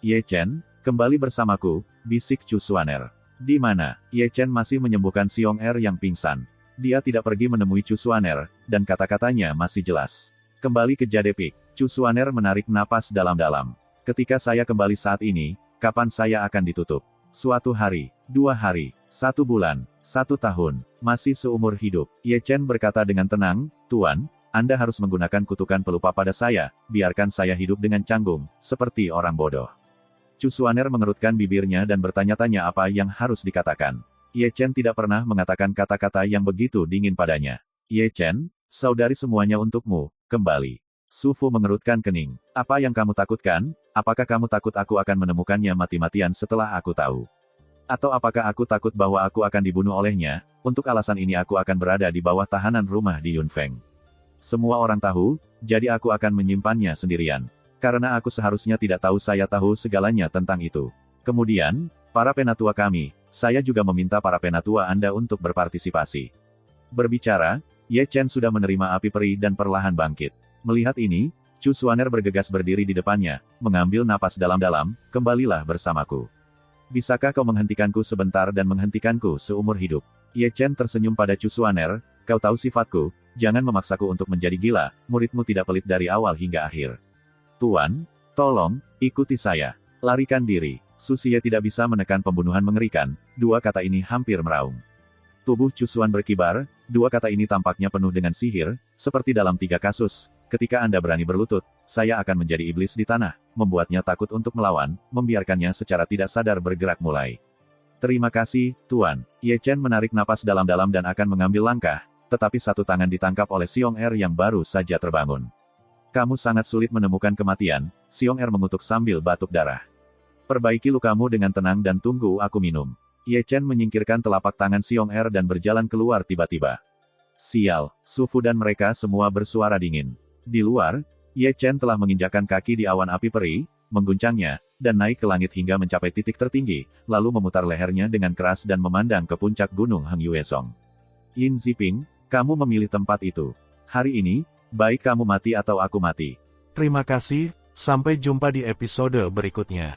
Ye Chen, kembali bersamaku, bisik Cusuaner. Di mana? Ye Chen masih menyembuhkan Xiong Er yang pingsan. Dia tidak pergi menemui Cusuaner, dan kata-katanya masih jelas. Kembali ke Jadepik. Cusuaner menarik napas dalam-dalam. Ketika saya kembali saat ini, kapan saya akan ditutup? Suatu hari, 2 hari, 1 bulan, 1 tahun, masih seumur hidup. Ye Chen berkata dengan tenang, Tuan, Anda harus menggunakan kutukan pelupa pada saya, biarkan saya hidup dengan canggung, seperti orang bodoh. Chu Xuaner mengerutkan bibirnya dan bertanya-tanya apa yang harus dikatakan. Ye Chen tidak pernah mengatakan kata-kata yang begitu dingin padanya. Ye Chen, saudari semuanya untukmu, kembali. Su Fu mengerutkan kening. Apa yang kamu takutkan? Apakah kamu takut aku akan menemukannya mati-matian setelah aku tahu? Atau apakah aku takut bahwa aku akan dibunuh olehnya? Untuk alasan ini aku akan berada di bawah tahanan rumah di Yunfeng. Semua orang tahu, jadi aku akan menyimpannya sendirian. Karena aku seharusnya tidak tahu saya tahu segalanya tentang itu. Kemudian, para penatua kami, saya juga meminta para penatua Anda untuk berpartisipasi. Berbicara, Ye Chen sudah menerima api peri dan perlahan bangkit. Melihat ini, Chu Xuaner bergegas berdiri di depannya, mengambil napas dalam-dalam, kembalilah bersamaku. Bisakah kau menghentikanku sebentar dan menghentikanku seumur hidup? Ye Chen tersenyum pada Chu Xuaner, kau tahu sifatku, jangan memaksaku untuk menjadi gila, muridmu tidak pelit dari awal hingga akhir. Tuan, tolong, ikuti saya. Larikan diri. Su Xie tidak bisa menekan pembunuhan mengerikan, dua kata ini hampir meraung. Tubuh Chu Xuan berkibar, dua kata ini tampaknya penuh dengan sihir, seperti dalam 3 kasus. Ketika Anda berani berlutut, saya akan menjadi iblis di tanah, membuatnya takut untuk melawan, membiarkannya secara tidak sadar bergerak mulai. Terima kasih, Tuan. Ye Chen menarik napas dalam-dalam dan akan mengambil langkah, tetapi satu tangan ditangkap oleh Xiong Er yang baru saja terbangun. Kamu sangat sulit menemukan kematian, Xiong Er mengutuk sambil batuk darah. Perbaiki lukamu dengan tenang dan tunggu aku minum. Ye Chen menyingkirkan telapak tangan Xiong Er dan berjalan keluar tiba-tiba. Sial, Su Fu dan mereka semua bersuara dingin. Di luar, Ye Chen telah menginjakkan kaki di awan api peri, mengguncangnya, dan naik ke langit hingga mencapai titik tertinggi, lalu memutar lehernya dengan keras dan memandang ke puncak gunung Heng Yuesong. Yin Ziping, kamu memilih tempat itu. Hari ini, baik kamu mati atau aku mati. Terima kasih, sampai jumpa di episode berikutnya.